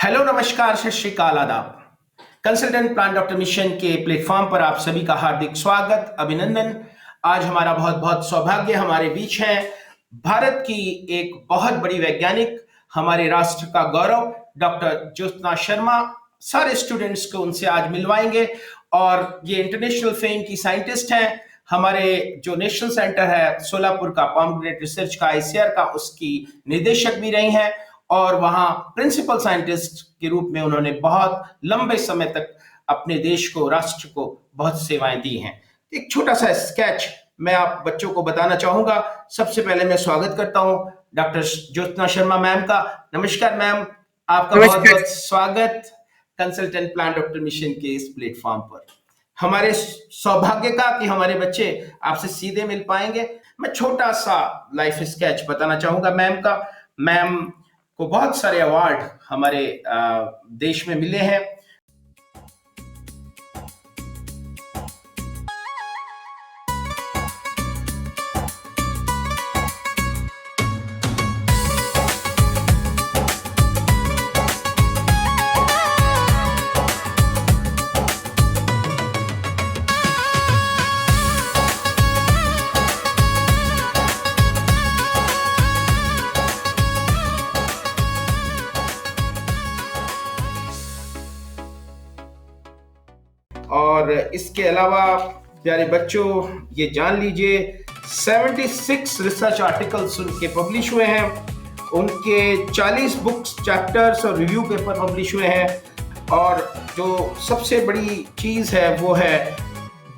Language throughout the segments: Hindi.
हेलो, नमस्कार, सत श्री अकाल, आदाब। कंसल्टेंट प्लान डॉक्टर मिशन के प्लेटफॉर्म पर आप सभी का हार्दिक स्वागत, अभिनंदन। आज हमारा बहुत बहुत सौभाग्य हमारे बीच है भारत की एक बहुत बड़ी वैज्ञानिक, हमारे राष्ट्र का गौरव डॉक्टर ज्योत्सना शर्मा। सारे स्टूडेंट्स को उनसे आज मिलवाएंगे और ये इंटरनेशनल फेम की साइंटिस्ट हैं। हमारे जो नेशनल सेंटर है सोलापुर का, पोमग्रेनेट रिसर्च का, आईसीआर का, उसकी निदेशक भी रही हैं और वहां प्रिंसिपल साइंटिस्ट के रूप में उन्होंने बहुत लंबे समय तक अपने देश को, राष्ट्र को बहुत सेवाएं दी हैं। एक छोटा सा स्केच मैं आप बच्चों को बताना चाहूंगा। सबसे पहले मैं स्वागत करता हूं डॉक्टर ज्योत्सना शर्मा मैम का। नमस्कार मैम, आपका बहुत बहुत स्वागत कंसल्टेंट प्लान डॉक्टर मिशन के इस प्लेटफॉर्म पर। हमारे सौभाग्य का कि हमारे बच्चे आपसे सीधे मिल पाएंगे। मैं छोटा सा लाइफ स्केच बताना चाहूंगा मैम का। मैम को बहुत सारे अवार्ड हमारे देश में मिले हैं। और इसके अलावा प्यारे बच्चों, ये जान लीजिए 76 रिसर्च आर्टिकल्स उनके पब्लिश हुए हैं। उनके 40 बुक्स, चैप्टर्स और रिव्यू पेपर पब्लिश हुए हैं। और जो सबसे बड़ी चीज़ है वो है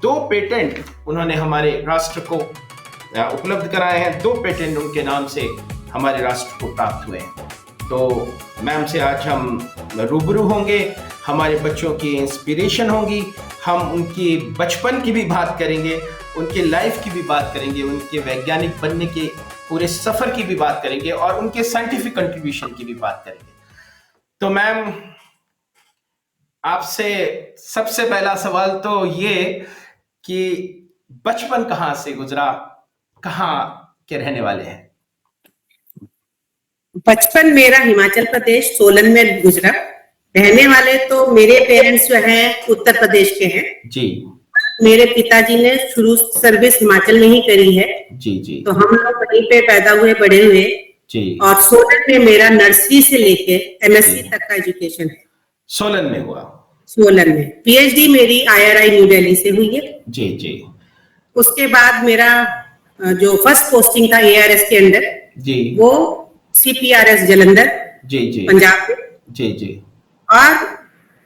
2 पेटेंट उन्होंने हमारे राष्ट्र को उपलब्ध कराए हैं। 2 पेटेंट उनके नाम से हमारे राष्ट्र को प्राप्त हुए हैं। तो मैम से आज हम रूबरू होंगे, हमारे बच्चों की इंस्पिरेशन होगी। हम उनकी बचपन की भी बात करेंगे, उनके लाइफ की भी बात करेंगे, उनके वैज्ञानिक बनने के पूरे सफर की भी बात करेंगे और उनके साइंटिफिक कंट्रीब्यूशन की भी बात करेंगे। तो मैम, आपसे सबसे पहला सवाल तो ये कि बचपन कहाँ से गुजरा, कहाँ के रहने वाले हैं? बचपन मेरा हिमाचल प्रदेश सोलन में गुजरा। रहने वाले तो मेरे पेरेंट्स जो हैं उत्तर प्रदेश के हैं जी। मेरे पिताजी ने शुरू सर्विस हिमाचल में ही करी है जी जी। तो हम लोग वहीं पे पैदा हुए, बड़े हुए जी। और सोलन में मेरा नर्सरी से लेके एमएससी तक का एजुकेशन है। सोलन में हुआ? सोलन में। पीएचडी मेरी आईआरआई न्यू दिल्ली से हुई है। जी जी। उसके बाद मेरा जो फर्स्ट पोस्टिंग था एआरएस के अंदर जी, वो सीपीआरएस जलंधर जी जी, पंजाब में। जी जी। और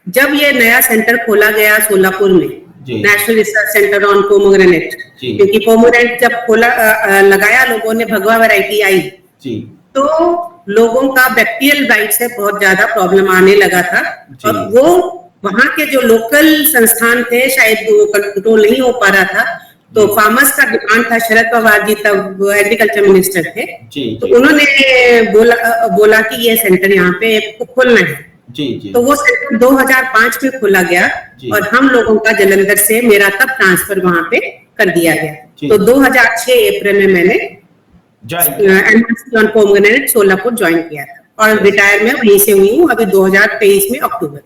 जब ये नया सेंटर खोला गया सोलापुर में, national research centre on pomegranate, क्योंकि पोमोग्रेनेट जब खोला लगाया लोगों ने, भगवा वैरायटी आई जी, तो लोगों का बैक्टीरियल बाइट से बहुत ज्यादा प्रॉब्लम आने लगा था। और वो वहां के जो लोकल संस्थान थे शायद वो कंट्रोल नहीं हो पा रहा था। तो फार्मर्स का डिमांड था, शरद पवार जी तब एग्रीकल्चर मिनिस्टर थे तो उन्होंने बोला कि ये सेंटर यहाँ पे खोलना है। जी जी। तो वो सेंटर 2005 में खोला गया और हम लोगों का जलंधर से मेरा तब ट्रांसफर वहां पे कर दिया गया। तो 2006 अप्रैल में मैंने MSc on pomegranate Solapur join किया था और रिटायर में वहीं से हुई हूँ अभी 2023 में October.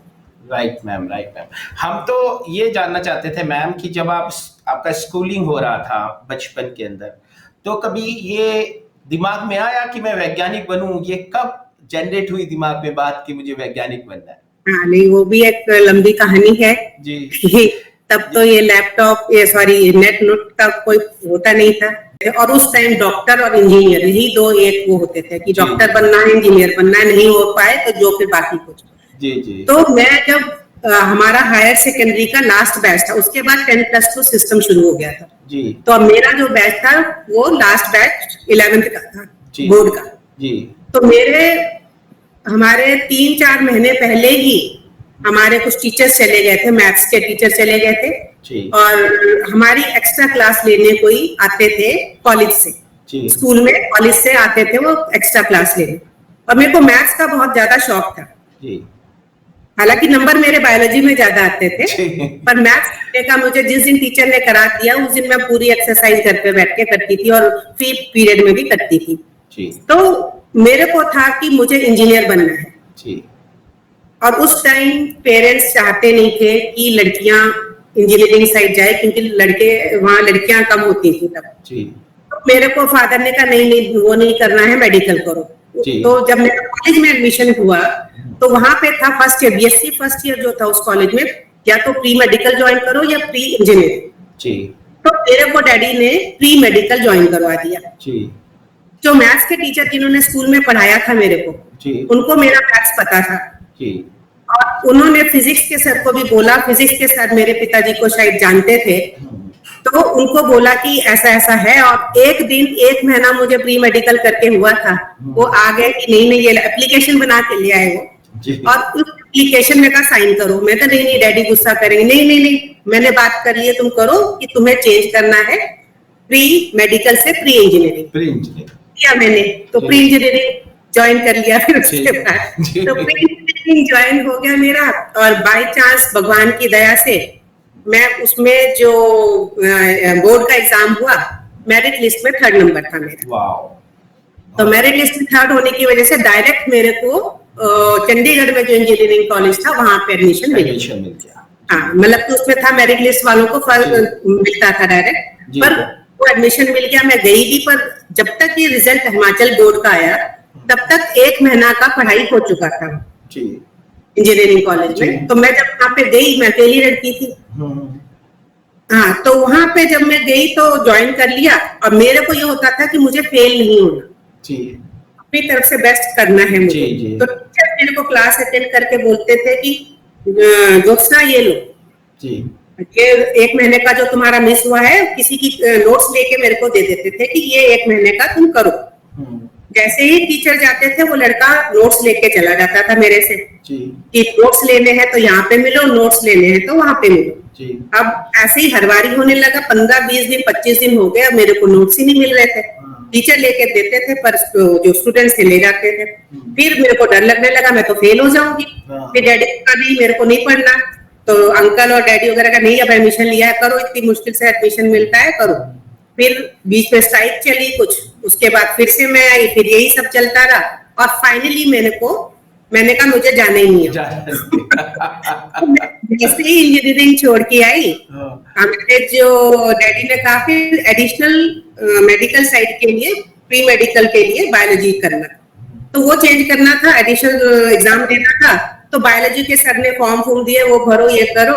Right ma'am, right ma'am. हम तो ये जानना चाहते थे मैम कि जब आपका स्कूलिंग हो रहा था बचपन के अंदर, तो कभी ये दिमाग में आया कि मैं वैज्ञानिक बनूं? ये कब जनरेट हुई दिमाग में बात कि मुझे वैज्ञानिक बनना है? हाँ, नहीं, वो भी एक लंबी कहानी है जी। तब तो ये लैपटॉप, नेट नोट का कोई होता नहीं था और उस टाइम डॉक्टर और इंजीनियर यही 2 एक वो होते थे कि डॉक्टर बनना है, इंजीनियर बनना है, नहीं हो पाए तो जो फिर बाकी कुछ। जी जी। तो मैं जब हमारा हायर सेकेंडरी का लास्ट बैच था, उसके बाद 10+2 सिस्टम शुरू हो गया था जी। तो अब मेरा जो बैच था वो लास्ट बैच 11th का था बोर्ड का जी। तो हमारे 3-4 महीने पहले ही हमारे कुछ टीचर्स चले गए थे, मैथ्स के टीचर चले गए थे जी। और हमारी एक्स्ट्रा क्लास लेने कोई आते थे कॉलेज से जी। स्कूल में कॉलेज से आते थे वो एक्स्ट्रा क्लास लेने, और मेरे को मैथ्स का बहुत ज्यादा शौक था जी। हालांकि नंबर मेरे बायोलॉजी में ज्यादा आते थे पर मैथ्स का मुझे जिस दिन टीचर ने करा दिया उस दिन मैं पूरी एक्सरसाइज घर पे बैठ के करती थी और फ्री पीरियड में भी करती थी जी। तो मेरे को था कि मुझे इंजीनियर बनना है जी। और उस टाइम पेरेंट्स चाहते नहीं थे कि लड़कियां इंजीनियरिंग साइड जाए, क्योंकि लड़के वहाँ लड़कियां कम होती थी तब। जी तो मेरे को फादर ने कहा नहीं नहीं वो नहीं करना है, मेडिकल करो। जी तो जब मेरा कॉलेज में एडमिशन हुआ तो वहां पे था first year, BSc first year जो था उस कॉलेज में, या तो प्री मेडिकल ज्वाइन करो या प्री इंजीनियरिंग। जी तो मेरे को डैडी ने प्री मेडिकल ज्वाइन करवा दिया। जी जो मैथ्स के टीचर जिन्होंने स्कूल में पढ़ाया था मेरे को, जी उनको मेरा मैथ्स पता था। जी और उन्होंने फिजिक्स के सर को भी बोला, फिजिक्स के सर मेरे पिताजी को शायद जानते थे, तो उनको बोला कि ऐसा ऐसा है। और एक दिन 1 महीना मुझे प्री मेडिकल करके हुआ था, वो आ गए कि नहीं नहीं ये एप्लीकेशन बना के ले आए वो, जी और उस एप्लीकेशन में का साइन करो। मैं कहा नहीं नहीं डैडी गुस्सा करेंगे, नहीं नहीं नहीं मैंने बात कर ली है, तुम करो कि तुम्हें चेंज करना है प्री मेडिकल से प्री इंजीनियरिंग। प्री इंजीनियरिंग किया मैंने, तो प्री इंजीनियरिंग ज्वाइन कर लिया। फिर उसके बाद तो प्री इंजीनियरिंग ज्वाइन हो गया मेरा, और बाय चांस भगवान की दया से मैं उसमें जो बोर्ड का एग्जाम हुआ, मेरिट लिस्ट में 3rd नंबर था मेरा। वाओ तो मेरिट लिस्ट में 3rd होने की वजह से डायरेक्ट मेरे को चंडीगढ़ में जो इंजीनियरिंग कॉलेज था वहां पे एडमिशन मिल गया। हाँ, मतलब कि उसमें था मेरिट लिस्ट वालों को मिलता था डायरेक्ट, पर वो एडमिशन मिल गया। मैं गई भी, पर जब तक ये रिजल्ट हिमाचल बोर्ड का आया तब तक 1 महीना का पढ़ाई हो चुका था इंजीनियरिंग कॉलेज में। तो मैं जब वहां पे गई, मैं पहली लड़की थी। हाँ, तो वहां पे जब मैं गई तो ज्वाइन कर लिया, और मेरे को ये होता था कि मुझे फेल नहीं होना, अपनी तरफ से बेस्ट करना है मुझे। तो टीचर मेरे को क्लास अटेंड करके बोलते थे कि ज्योत्सना ये लो, ये 1 महीने का जो तुम्हारा मिस हुआ है, किसी की नोट्स लेके मेरे को दे देते थे कि ये 1 महीने का तुम करो। जैसे ही टीचर जाते थे वो लड़का नोट्स लेके चला जाता था मेरे से कि नोट्स लेने हैं तो यहाँ पे मिलो, नोट्स लेने हैं तो वहां पे मिलो। अब ऐसे ही हर बारी होने लगा, 15-20 दिन 25 दिन हो गए, अब मेरे को नोट्स ही नहीं मिल रहे थे। टीचर लेके देते थे पर जो स्टूडेंट्स थे ले जाते थे। फिर मेरे को डर लगने लगा मैं तो फेल हो जाऊंगी। फिर डैडी का नहीं, मेरे को नहीं पढ़ना। तो अंकल और डैडी वगैरह का नहीं, अब एडमिशन लिया है करो, इतनी मुश्किल से एडमिशन मिलता है करो। फिर बीच में स्ट्राइक चली कुछ, उसके बाद फिर से मैं आई, फिर यही सब चलता रहा, और फाइनली मैंने कहा मुझे जाना ही नहीं है। जैसे ही इंजीनियरिंग छोड़ के आई, हमारे जो डैडी ने कहा फिर एडिशनल मेडिकल साइड के लिए, प्री मेडिकल के लिए बायोलॉजी करना, तो वो चेंज करना था, एडिशनल एग्जाम देना था। तो बायोलॉजी के सर ने फॉर्म दिए, वो भरो ये करो,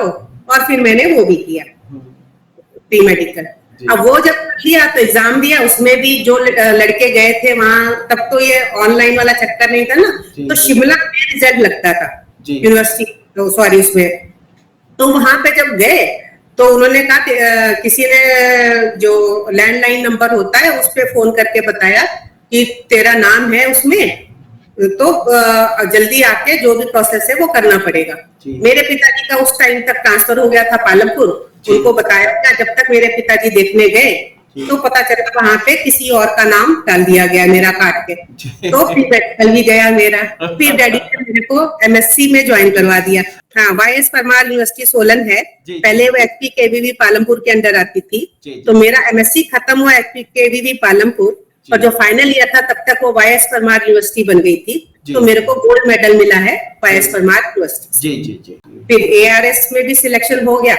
और फिर मैंने वो भी किया प्री मेडिकल। अब वो जब किया तो एग्जाम दिया, उसमें भी जो लड़के गए थे वहां, तब तो ये ऑनलाइन वाला चक्कर नहीं था ना, तो शिमला में रिजल्ट लगता था यूनिवर्सिटी, तो सॉरी उसमें। तो वहां पे जब गए तो उन्होंने कहा, किसी ने जो लैंडलाइन नंबर होता है उस पे फोन करके बताया कि तेरा नाम है उसमें, तो जल्दी आके जो भी प्रोसेस है वो करना पड़ेगा। मेरे पिताजी का उस टाइम तक ट्रांसफर हो गया था पालमपुर, उनको बताया गया। जब तक मेरे पिताजी देखने गए तो पता चला वहां पे किसी और का नाम डाल दिया गया मेरा काट के, तो फिर मेडिकल भी गया मेरा। फिर डैडी ने मेरे को एमएससी में ज्वाइन करवा दिया। हाँ, वाईएस परमार यूनिवर्सिटी सोलन है, पहले वो एचपी केवीवी पालमपुर के अंडर आती थी। तो मेरा एमएससी खत्म हुआ एचपी केवीवी पालमपुर, और जो फाइनल ईयर था तब तक वो वाईएस परमार यूनिवर्सिटी बन गई थी। तो मेरे को गोल्ड मेडल मिला है वाईएस परमार यूनिवर्सिटी। फिर एआरएस में भी सिलेक्शन हो गया।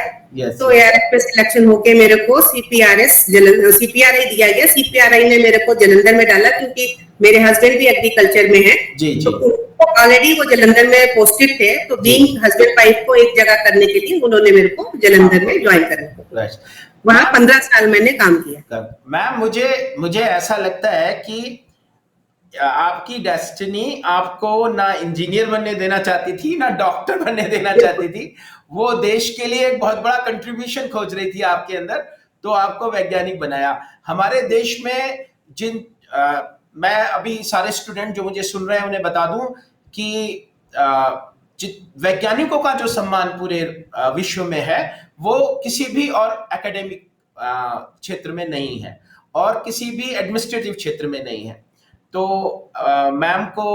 तो एआरएस में सिलेक्शन होके मेरे को सीपीआरआई दिया गया। सीपीआरआई ने मेरे को जलंधर में डाला, क्योंकि मेरे हस्बैंड भी एग्रीकल्चर में है, तो ऑलरेडी वो जलंधर में पोस्टेड थे। तो बीइंग हस्बैंड वाइफ को एक जगह करने के लिए उन्होंने मेरे को जलंधर में ज्वाइन करा। वहां 15 साल मैंने काम किया। मैम, मुझे ऐसा लगता है कि आपकी डेस्टिनी आपको ना इंजीनियर बनने देना चाहती थी, ना डॉक्टर बनने देना चाहती थी। वो देश के लिए एक बहुत बड़ा कंट्रीब्यूशन खोज रही थी आपके अंदर, तो आपको वैज्ञानिक बनाया। हमारे देश में मैं अभी सारे स्टूडेंट जो मुझे सुन रहे हैं उन्हें बता दूं कि वैज्ञानिकों का जो सम्मान पूरे विश्व में है वो किसी भी और एकेडमिक क्षेत्र में नहीं है, और किसी भी एडमिनिस्ट्रेटिव क्षेत्र में नहीं है। तो मैम को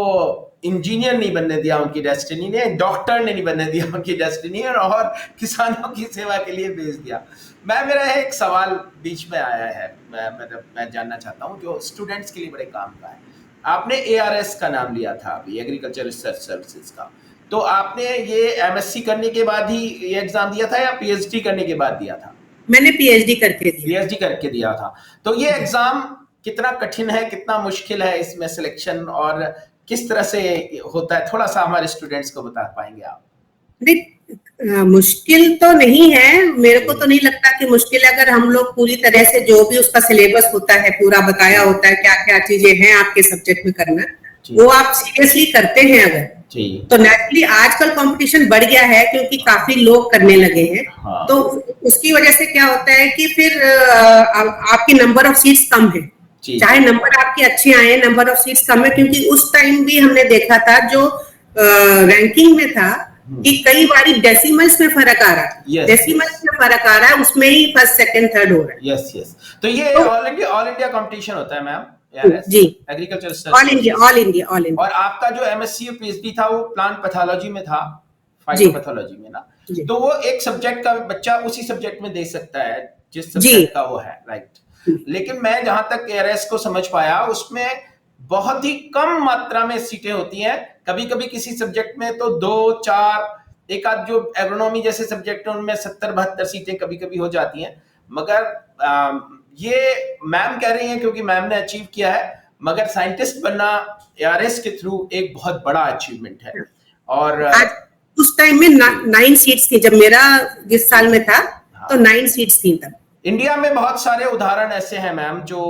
इंजीनियर नहीं बनने दिया उनकी डेस्टिनी ने, डॉक्टर ने नहीं बनने दिया उनकी डेस्टिनी, और किसानों की सेवा के लिए भेज दिया। मेरा एक सवाल बीच में आया है, मैं जानना चाहता हूँ, जो स्टूडेंट्स के लिए बड़े काम का है। आपने एआरएस का नाम लिया था अभी, एग्रीकल्चर रिसर्च सर्विसेज का, तो आपने ये एमएससी करने के बाद ही ये एग्जाम दिया था या पीएचडी करने के बाद दिया था? मैंने पीएचडी करके दिया। पीएचडी करके दिया था। तो ये एग्जाम कितना कठिन है, कितना मुश्किल है इसमें सिलेक्शन, और किस तरह से होता है, थोड़ा सा हमारे स्टूडेंट्स को बता पाएंगे आप? मुश्किल तो नहीं है, मेरे को तो नहीं लगता कि मुश्किल है। अगर हम लोग पूरी तरह से जो भी उसका सिलेबस होता है पूरा बताया होता है, क्या क्या चीजें हैं आपके सब्जेक्ट में करना, वो आप सीरियसली करते हैं अगर, तो नेचुरली आजकल कंपटीशन बढ़ गया है क्योंकि काफी लोग करने लगे हैं। हाँ। तो उसकी वजह से क्या होता है कि फिर आपकी नंबर ऑफ सीट्स कम है, चाहे नंबर आपके अच्छे आए, नंबर ऑफ सीट्स कम है। क्योंकि उस टाइम भी हमने देखा था जो रैंकिंग में था कि कई बारी डेसिमल्स में फर्क आ रहा है, डेसिमल्स में फर्क आ रहा है, उसमें ही फर्स्ट सेकंड थर्ड हो रहा है। Yes yes. तो ये ऑल इंडिया कंपटीशन होता है मैम? जी, एग्रीकल्चर ऑल इंडिया। और आपका जो एमएससी और पीएचडी था वो प्लांट पैथोलॉजी में था, फाइटोपैथोलॉजी में ना? तो वो एक सब्जेक्ट का बच्चा उसी सब्जेक्ट में दे सकता है जिस सब्जेक्ट का वो है, राइट? लेकिन मैं जहां तक एआरएस को समझ पाया उसमें बहुत ही कम मात्रा में सीटें होती हैं। कभी कभी किसी सब्जेक्ट में तो 2-4, एक आध जो एग्रोनॉमी जैसे सब्जेक्ट है उनमें 70-72 सीटें कभी कभी हो जाती हैं। मगर ये मैम कह रही हैं क्योंकि मैम ने अचीव किया है, मगर साइंटिस्ट बनना एआरएस के थ्रू एक बहुत बड़ा अचीवमेंट है। और उस टाइम में 9 सीट्स थी, जब मेरा जिस साल में था तो 9 सीट्स थी तब। इंडिया में बहुत सारे उदाहरण ऐसे हैं मैम जो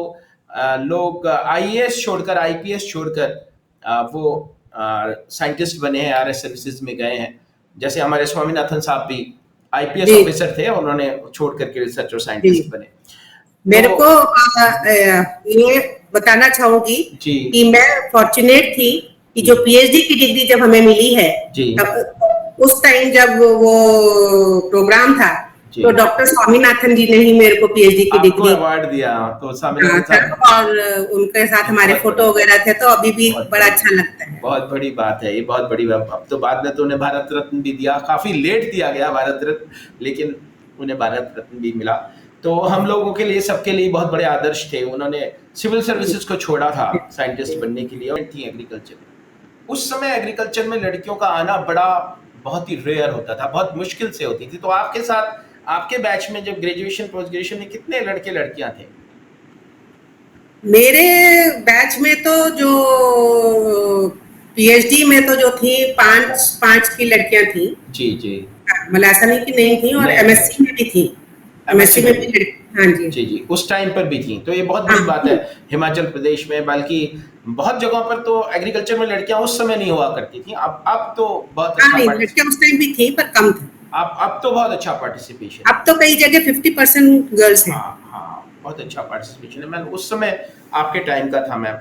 लोग आईएएस छोड़कर, आईपीएस छोड़कर वो साइंटिस्ट बने हैं, आरएस सर्विसेज में गए हैं। जैसे हमारे स्वामीनाथन साहब भी आईपीएस ऑफिसर थे, उन्होंने छोड़ करके रिसर्च और साइंटिस्ट बने। मेरे को ये बताना चाहूंगी कि मैं फॉर्चुनेट थी कि जो पीएचडी की डिग्री जब हमें मिली है, उस टाइम जब वो प्रोग्राम था तो डॉक्टर स्वामीनाथन जी ने ही मेरे को पीएचडी की डिग्री अवार्ड दिया। तो स्वामीनाथन और उनके साथ हमारे फोटो वगैरह थे, तो अभी भी बड़ा अच्छा लगता है। बहुत बड़ी बात है ये, बहुत बड़ी बात। अब तो बाद में तो उन्हें भारत रत्न भी दिया, काफी लेट दिया गया भारत रत्न, लेकिन उन्हें भारत रत्न भी मिला। तो हम लोगों के लिए, सबके लिए बहुत बड़े आदर्श थे। उन्होंने सिविल सर्विसेज को छोड़ा था साइंटिस्ट बनने के लिए, और थी एग्रीकल्चर। उस समय एग्रीकल्चर में लड़कियों का आना बहुत ही रेयर होता था, बहुत मुश्किल से होती थी। तो आपके साथ, आपके बैच में जब ग्रेजुएशन पोस्ट ग्रेजुएशन में कितने लड़के लड़कियां थे? मेरे बैच में तो जो पीएचडी में तो जो थी 5 की लड़कियां थी। जी जी, मतलब ऐसा नहीं कि नहीं थी, और एमएससी में भी थी, एमएससी में भी। हाँ जी जी जी, उस टाइम पर भी थी। तो ये बहुत बड़ी बात है हिमाचल प्रदेश में, बल्कि बहुत जगहों पर तो एग्रीकल्चर में लड़कियां उस समय नहीं हुआ करती थी। अब तो बहुत अच्छा, लड़कियां उस टाइम भी थी पर कम थी। अब तो बहुत अच्छा पार्टिसिपेशन, अब तो कई जगह 50% गर्ल्स हैं। हाँ, बहुत अच्छा पार्टिसिपेशन है। मैं उस समय आपके टाइम का था मैम।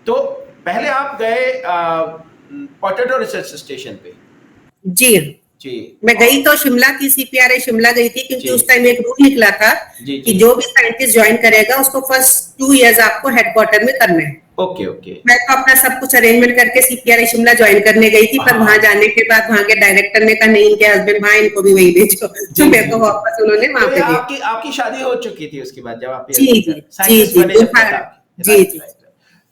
तो पहले आप गए पोटैटो रिसर्च स्टेशन पे? जी मैं गई तो शिमला की, सीपीआरआई शिमला गई थी, क्योंकि उस टाइम एक रूल निकला था कि जो भी साइंटिस्ट ज्वाइन करेगा उसको फर्स्ट 2 इयर्स आपको हेडक्वार्टर में करना है। ओके। मैं तो अपना सब कुछ अरेंजमेंट करके सीपीआरआई शिमला ज्वाइन करने गई थी, पर वहां जाने के बाद वहां के डायरेक्टर ने कहा नहीं, इनके हस्बैंड वहां, इनको भी वही भेजो। तो मेरे को वापस उन्होंने वहां पे दिया। आपकी शादी हो चुकी थी उसके बाद जब आप? जी।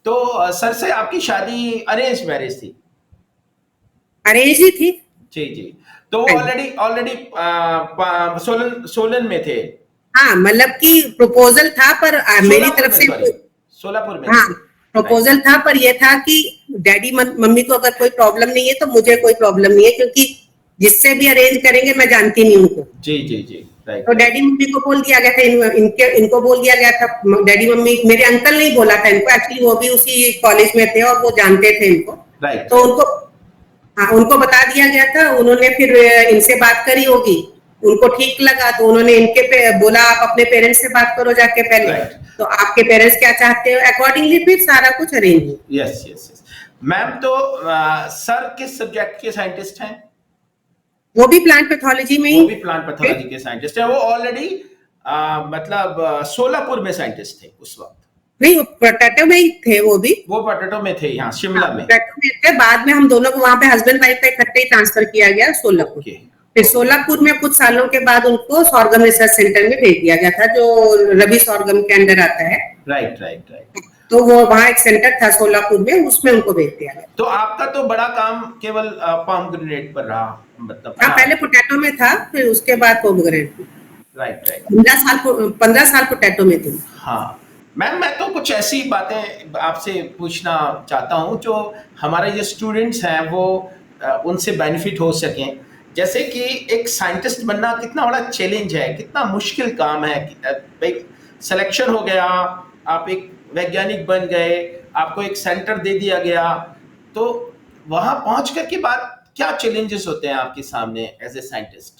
तो सर से आपकी शादी अरेंज मैरिज थी? अरेंज ही थी। जी। तो ऑलरेडी सोलन में थे? हाँ, मतलब कि प्रपोजल था, पर मेरी तरफ से सोलापुर में। हाँ, प्रपोजल था, पर ये था कि डैडी मम्मी को अगर कोई प्रॉब्लम नहीं है तो मुझे कोई प्रॉब्लम नहीं है, क्योंकि जिससे भी अरेंज करेंगे मैं जानती नहीं उनको। जी। तो डैडी मम्मी को बोल दिया गया था, इनको बोल दिया गया था। डैडी मम्मी, मेरे अंकल नहीं बोला था इनको, एक्चुअली वो भी उसी कॉलेज में थे और वो जानते थे इनको। तो उनको बता दिया गया था। उन्होंने फिर इनसे बात करी होगी, उनको ठीक लगा, तो उन्होंने इनके बोला आप अपने पेरेंट्स से बात करो जाके पहले। तो आपके पेरेंट्स क्या चाहते हो, अकॉर्डिंगली फिर सारा कुछ अरेंज। यस। मैम, तो सर किस सब्जेक्ट के साइंटिस्ट हैं? वो भी प्लांट पैथोलॉजी में ही। वो भी प्लांट पैथोलॉजी के साइंटिस्ट हैं। वो ऑलरेडी मतलब सोलापुर में साइंटिस्ट थे उस वक्त? नहीं, वो पोटैटो में ही थे। वो पोटैटो में थे, यहाँ शिमला में। बाद में हम दोनों को वहां पे हस्बैंड वाइफ पे इकट्ठे ही ट्रांसफर किया गया सोलापुर। फिर सोलापुर में कुछ सालों के बाद उनको सॉर्गम रिसर्च सेंटर में भेज दिया गया था, जो रवि सॉर्गम के अंडर आता है। राइट। तो वो वहाँ एक सेंटर था सोलापुर में, उसमें उनको भेज दिया गया। तो आपका तो बड़ा काम केवल पोमग्रेनेट पर रहा, मतलब हाँ, पहले पोटैटो में था, फिर उसके बाद पोमग्रेनेट में। Right right. 15 साल पोटैटो में थी। हाँ मैम, मैं तो कुछ ऐसी बातें आपसे पूछना चाहता हूँ जो हमारे जो स्टूडेंट्स हैं वो उनसे बेनिफिट हो सकें। जैसे कि एक साइंटिस्ट बनना कितना बड़ा चैलेंज है, कितना मुश्किल काम है। सिलेक्शन हो गया, आप एक वैज्ञानिक बन गए, आपको एक सेंटर दे दिया गया, तो वहां पहुंचकर के बाद क्या चैलेंजेस होते हैं आपके सामने एज ए साइंटिस्ट?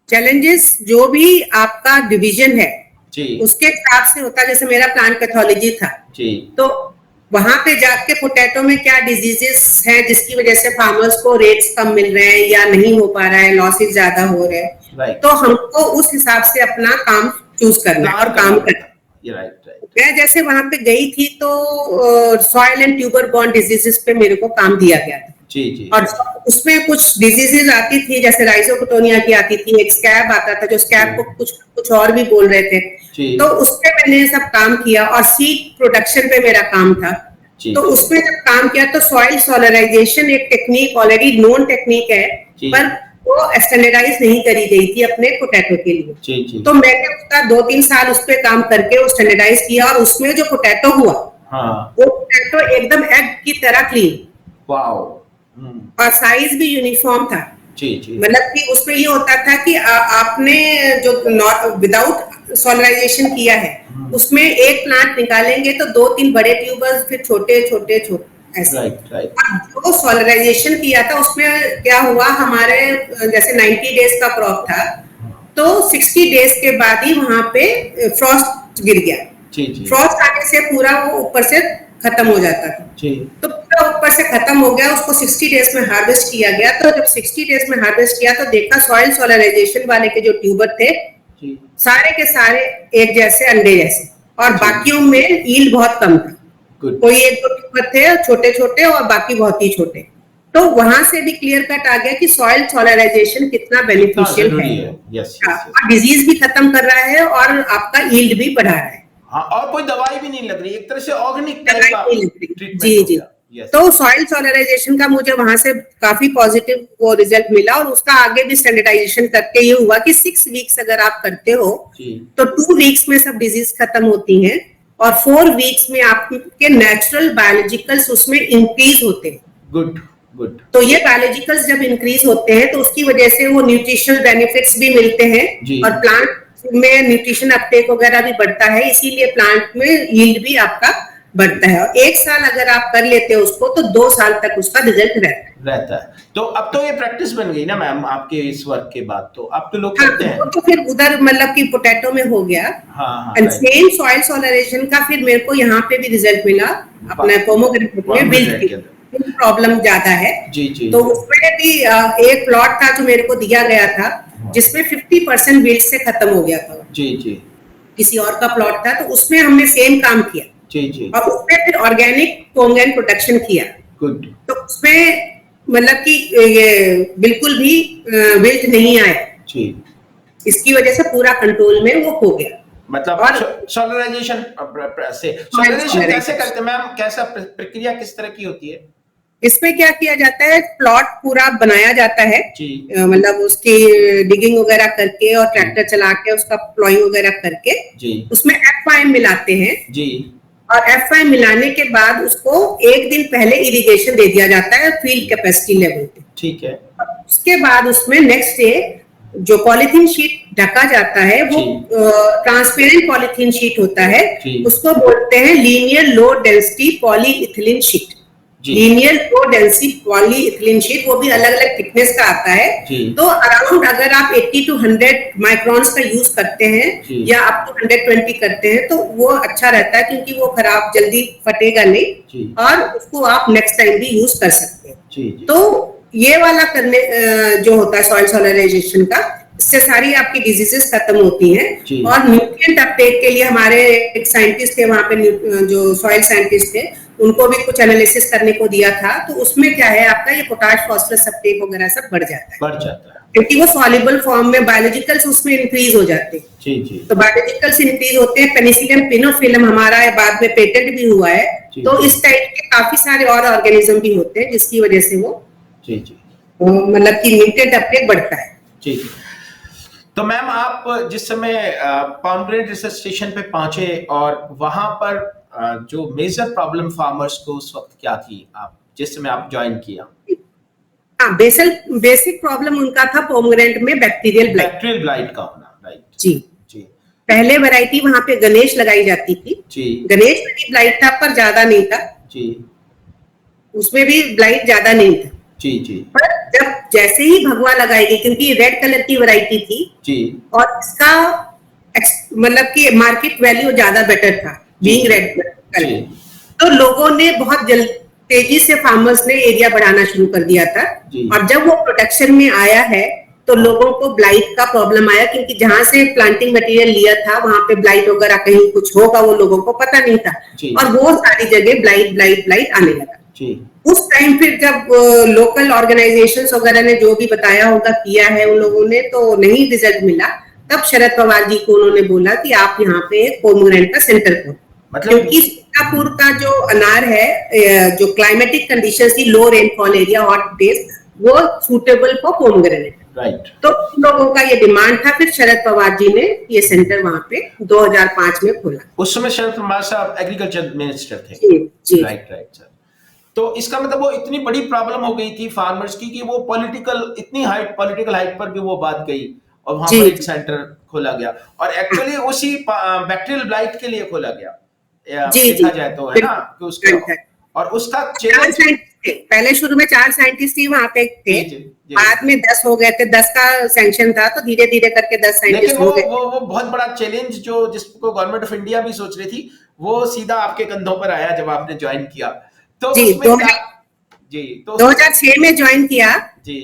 चैलेंजेस जो भी आपका डिवीजन है जी, उसके हिसाब से होता है। जैसे मेरा प्लांट पैथोलॉजी था जी, तो वहां पे जाके पोटैटो में क्या डिजीजेस है जिसकी वजह से फार्मर्स को रेट्स कम मिल रहे हैं या नहीं हो पा रहा है, लॉसेस ज्यादा हो रहे हैं, तो हमको उस हिसाब से अपना काम चूज करना है और काम करना। मैं जैसे वहां पे गई थी तो soil and tuber borne diseases पे मेरे को काम दिया गया था। जी जी। और उसमें कुछ डिजीजेस आती थी, जैसे राइजोकोटोनिया की आती थी, एक स्कैब आता था जो स्कैब को कुछ और भी बोल रहे थे, तो उसपे मैंने सब काम किया। और सीड प्रोडक्शन पे मेरा काम था, तो उसमें जब काम किया तो सॉइल सोलराइजेशन एक टेक्निक ऑलरेडी नोन टेक्निक है, पर वो स्टैंडर्डाइज नहीं करी गई थी अपने पोटैटो के लिए। तो मैंने उसका 2-3 साल उस पर काम करके वो स्टैंडर्डाइज किया, और उसमें जो पोटैटो हुआ वो पोटैटो एकदम एग की तरह क्लीन, और साइज भी यूनिफॉर्म था। मतलब कि उसमें ये होता था कि आपने जो विदाउट सोलराइजेशन किया है उसमें एक प्लांट निकालेंगे तो 2-3 बड़े ट्यूबर्स, फिर छोटे छोटे छोटे ऐसे। जो सोलराइजेशन किया था उसमें क्या हुआ, हमारे जैसे 90 डेज का क्रॉप था, तो 60 डेज के बाद ही वहां पे फ्रॉस्ट गिर गया। फ्रॉस्ट आने से पूरा वो ऊपर से खत्म हो जाता था, तो पूरा ऊपर से खत्म हो गया। उसको 60 डेज में हार्वेस्ट किया गया। तो जब 60 डेज में हार्वेस्ट किया तो देखा सॉइल सोलराइजेशन वाले के जो ट्यूबर थे सारे के सारे एक जैसे, अंडे जैसे, और बाकियों में यील्ड बहुत कम था। कोई 1-2 ट्यूबर थे छोटे छोटे और बाकी बहुत ही छोटे। तो वहां से भी क्लियर कट आ गया कि सॉइल सोलराइजेशन कितना बेनिफिशियल है। डिजीज भी खत्म कर रहा है और आपका यील्ड भी बढ़ा रहा है। हाँ, और कोई दवाई भी नहीं लग रही, एक तरह से ऑर्गेनिक टाइप का ट्रीटमेंट। जी। तो सॉइल सोलराइजेशन का मुझे वहां से काफी पॉजिटिव वो रिजल्ट मिला, और उसका आगे भी स्टैंडर्डाइजेशन करके ये हुआ कि 6 वीक्स अगर आप करते हो तो 2 वीक्स में सब डिजीज खत्म होती हैं, और 4 वीक्स में आपके नेचुरल बायोलॉजिकल्स उसमें इंक्रीज होते हैं। गुड। तो ये बायोलॉजिकल्स जब इंक्रीज होते हैं तो उसकी वजह से वो न्यूट्रिशनल बेनिफिट्स भी मिलते हैं, और प्लांट में न्यूट्रिशन अपटेक वगैरह भी बढ़ता है, इसीलिए प्लांट में यील्ड भी आपका बढ़ता है। और 1 साल अगर आप कर लेते हो उसको तो 2 साल तक उसका रिजल्ट रहता है। तो अब तो ये प्रैक्टिस बन गई ना मैम आपके इस वर्क के बाद, तो अब तो लोग करते हैं। तो फिर उधर मतलब कि पोटैटो में हो गया, एंड सेम सॉइल सोलराइजेशन का फिर मेरे को यहाँ पे भी रिजल्ट मिला अपने पोमोग्रेनेट में। विल्ट प्रॉब्लम ज्यादा है, तो उसमें भी एक प्लॉट था जो मेरे को दिया गया था जिसमें 50% विल्ट से खत्म हो गया था। किसी और का प्लॉट था, तो उसमें हमने सेम काम किया, और उसमें फिर ऑर्गेनिक पोंगन प्रोडक्शन किया। तो उसमें मतलब कि ये बिल्कुल भी विल्ट नहीं आया, इसकी वजह से पूरा कंट्रोल में वो हो गया। मतलब सोलराइजेशन कैसे करते हैं मैम, कैसा प्रक्रिया किस तरह की होती है? इसमें क्या किया जाता है, प्लॉट पूरा बनाया जाता है, मतलब उसकी डिगिंग वगैरह करके और ट्रैक्टर चला के उसका प्लॉइंग वगैरह करके उसमें F5 मिलाते हैं, और F5 मिलाने के बाद उसको 1 दिन पहले इरिगेशन दे दिया जाता है फील्ड कैपेसिटी लेवल पे। ठीक है। उसके बाद उसमें नेक्स्ट डे जो पॉलीथीन शीट ढका जाता है वो ट्रांसपेरेंट पॉलीथीन शीट होता है, उसको बोलते हैं linear low density polyethylene sheet. Linear low density polyethylene sheet, वो भी अलग अलग थिकनेस का आता है। तो अराउंड अगर आप 80 to 100 माइक्रॉन्स का यूज करते हैं या अप टू 120 करते हैं तो वो अच्छा रहता है, क्योंकि वो खराब जल्दी फटेगा नहीं, और उसको आप नेक्स्ट टाइम भी यूज कर सकते हैं। तो ये वाला करने जो होता है सॉइल सोलराइजेशन का, इससे सारी आपकी डिजीजेस खत्म होती हैं। और न्यूट्रिएंट अपटेक के लिए हमारे एक साइंटिस्ट थे वहां पे, जो सॉइल साइंटिस्ट थे, उनको भी कुछ एनालिसिस करने को दिया था, तो उसमें क्या है आपका ये पोटाश फास्फोरस अपटेक वगैरह सब बढ़ जाता है क्योंकि वो सॉल्युबल फॉर्म में बायोलॉजिकल्स उसमें इंक्रीज हो जाते हैं। जी जी। तो बायोलॉजिकल्स इंक्रीज होते हैं, पेनिसिलियम पिनोफिलम हमारा बाद में पेटेंट भी हुआ है। तो इस टाइप के काफी सारे और ऑर्गेनिज्म भी होते हैं जिसकी वजह से वो जी जी मतलब कि म्यूटेंट अपटेक बढ़ता है। जी। तो मैम आप जिस समय पोमेग्रेनेट रिसर्च स्टेशन पे पहुंचे और वहां पर जो मेजर प्रॉब्लम फार्मर्स को उस वक्त क्या थी, आप जिस समय आप ज्वाइन किया? हाँ, बेसिक प्रॉब्लम उनका था पोमेग्रेनेट में बैक्टीरियल ब्लाइट का होना। राइट जी जी। पहले वैरायटी वहां पे गणेश लगाई जाती थी जी। गणेश में भी ब्लाइट था पर ज्यादा नहीं था जी, उसमें भी ब्लाइट ज्यादा नहीं था जी जी। पर जब जैसे ही भगवा लगाई गई, क्योंकि रेड कलर की वैरायटी थी जी, और इसका मतलब कि मार्केट वैल्यू ज्यादा बेटर था बीइंग रेड कलर, तो लोगों ने बहुत तेजी से फार्मर्स ने एरिया बढ़ाना शुरू कर दिया था। और जब वो प्रोडक्शन में आया है तो लोगों को ब्लाइट का प्रॉब्लम आया, क्योंकि जहां से प्लांटिंग मटेरियल लिया था वहां पे ब्लाइट वगैरह कहीं कुछ होगा वो लोगों को पता नहीं था, और वो सारी जगह ब्लाइट आने लगा उस टाइम। फिर जब लोकल ऑर्गेनाइजेशंस वगैरह ने जो भी बताया होगा किया है उन लोगों ने, तो नहीं रिजल्ट मिला, तब शरद पवार जी को उन्होंने बोला कि आप यहाँ पे पोमेग्रेनेट का सेंटर खोलो, क्योंकि सीतापुर का जो अनार है, जो क्लाइमेटिक कंडीशंस थी, लो रेनफॉल एरिया, हॉट डेज, वो सूटेबल फॉर पोमेग्रेनेट। राइट। तो लोगों का ये डिमांड था। फिर शरद पवार जी ने ये सेंटर वहां पे 2005 में खोला। उस समय शरद पवार साहब एग्रीकल्चर मिनिस्टर थे। जी। Right sir. तो इसका मतलब वो इतनी बड़ी प्रॉब्लम हो गई थी फार्मर्स की कि वो पॉलिटिकल हाइट पर भी वो बात गई और वहां पर एक सेंटर खोला गया, और एक्चुअली उसी बैक्टीरियल ब्लाइट के लिए खोला गया। देखा जाए तो है ना कि उसका, और उसका चैलेंज पहले शुरू में 4 साइंटिस्ट ही वहां पे थे, बाद में 10 हो गए थे, 10 का सैंक्शन था, तो धीरे धीरे करके 10 साइंटिस्ट हो गए। वो बहुत बड़ा चैलेंज जो जिसको गवर्नमेंट ऑफ इंडिया भी सोच रही थी, वो सीधा आपके कंधों पर आया जब आपने ज्वाइन किया। तो जी, 2006 में ज्वाइन किया।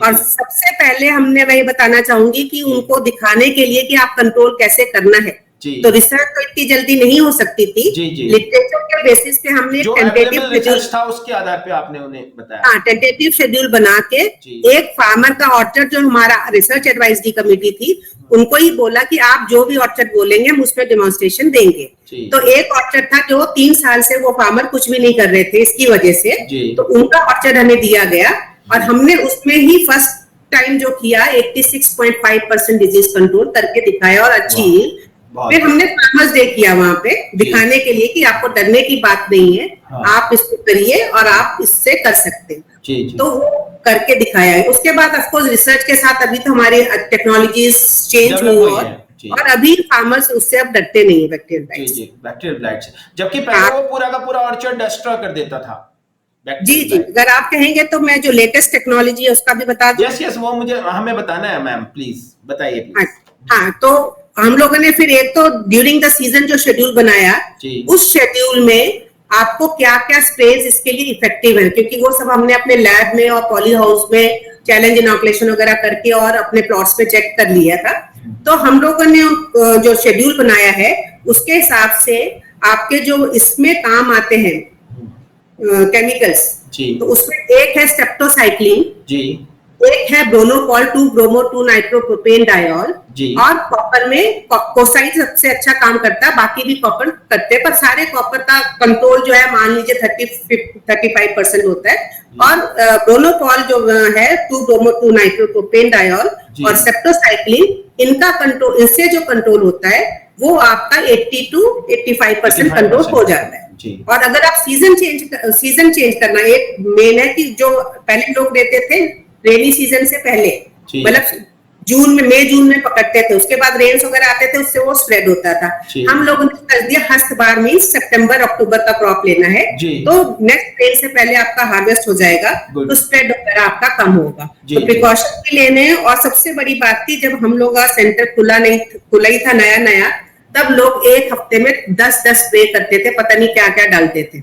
और सबसे पहले हमने वही बताना चाहूंगी कि उनको दिखाने के लिए कि आप कंट्रोल कैसे करना है, तो रिसर्च तो इतनी जल्दी नहीं हो सकती थी। लिटरेचर के बेसिस पे हमने टेंटेटिव शेड्यूल था, उसके आधार पे आपने उन्हें बताया। हाँ, टेंटेटिव शेड्यूल बना के एक फार्मर का ऑर्चर्ड, जो हमारा रिसर्च एडवाइजरी कमेटी थी, उनको ही बोला कि आप जो भी ऑर्चर्ड बोलेंगे हम उस पर डेमोन्स्ट्रेशन देंगे। तो एक ऑर्चर्ड था जो 3 साल से वो फार्मर कुछ भी नहीं कर रहे थे इसकी वजह से, तो उनका ऑर्चर्ड हमें दिया गया, और हमने उसमें ही फर्स्ट टाइम जो किया 86.5% डिजीज कंट्रोल करके दिखाया, और अच्छी। फिर हमने फार्मर्स डे किया वहां पे दिखाने के लिए कि आपको डरने की बात नहीं है, आप इसको करिए और आप इससे कर सकते हैं। तो वो करके दिखाया है। उसके बाद ऑफ कोर्स रिसर्च के साथ अभी तो हमारी टेक्नोलॉजीज चेंज हुई और अभी फार्मर्स उससे अब डरते नहीं है बैक्टीरियल ब्लाइट से। जबकि पहले वो पूरा का पूरा ऑर्चर्ड डिस्ट्रॉय कर देता था। जी, अगर आप कहेंगे तो मैं जो लेटेस्ट टेक्नोलॉजी है उसका भी बता दूं। यस, वो मुझे हमें बताना है मैम, प्लीज बताइए। हाँ, तो हम लोगों ने फिर एक तो ड्यूरिंग द सीजन जो शेड्यूल बनाया, उस शेड्यूल में आपको क्या क्या स्प्रेज इसके लिए इफेक्टिव है, क्योंकि वो सब हमने अपने लैब में और पॉली हाउस में चैलेंज इनोकुलेशन वगैरह करके और अपने प्लॉट्स पे चेक कर लिया था। तो हम लोगों ने जो शेड्यूल बनाया है उसके हिसाब से आपके जो इसमें काम आते हैं केमिकल्स, तो उसमें एक है स्टेप्टोसाइक्लिन जी, एक है ब्रोनोकॉल 2-ब्रोमो 2-नाइट्रोप्रोपेन डायोल, और कॉपर में कोसाइड सबसे अच्छा काम करता है, बाकी भी कॉपर करते हैं, पर सारे कॉपर का कंट्रोल जो है मान लीजिए 35% होता है, और ब्रोनोकॉल जो है 2-ब्रोमो 2-नाइट्रोप्रोपेन डायोल और सेप्टोसाइक्लिन, इनका कंट्रोल, इससे जो कंट्रोल होता है वो आपका 80 to 85% कंट्रोल हो जाता है। और अगर आप सीजन चेंज करना, एक मेन है कि जो पहले लोग देते थे रेनी सीजन से पहले, मतलब मई जून में पकड़ते थे, उसके बाद रेन्स वगैरह आते थे, उससे वो स्प्रेड होता था। हम लोगों ने कर दिया हस्त बार मींस सितंबर अक्टूबर का क्रॉप लेना है, तो नेक्स्ट रेन से पहले आपका हार्वेस्ट हो जाएगा, तो स्प्रेड वगैरह आपका कम होगा। तो प्रिकॉशन भी लेने हैं। और सबसे बड़ी बात थी, जब हम लोग का सेंटर खुला ही था नया, तब लोग एक हफ्ते में 10 स्प्रे करते थे, पता नहीं क्या क्या डालते थे।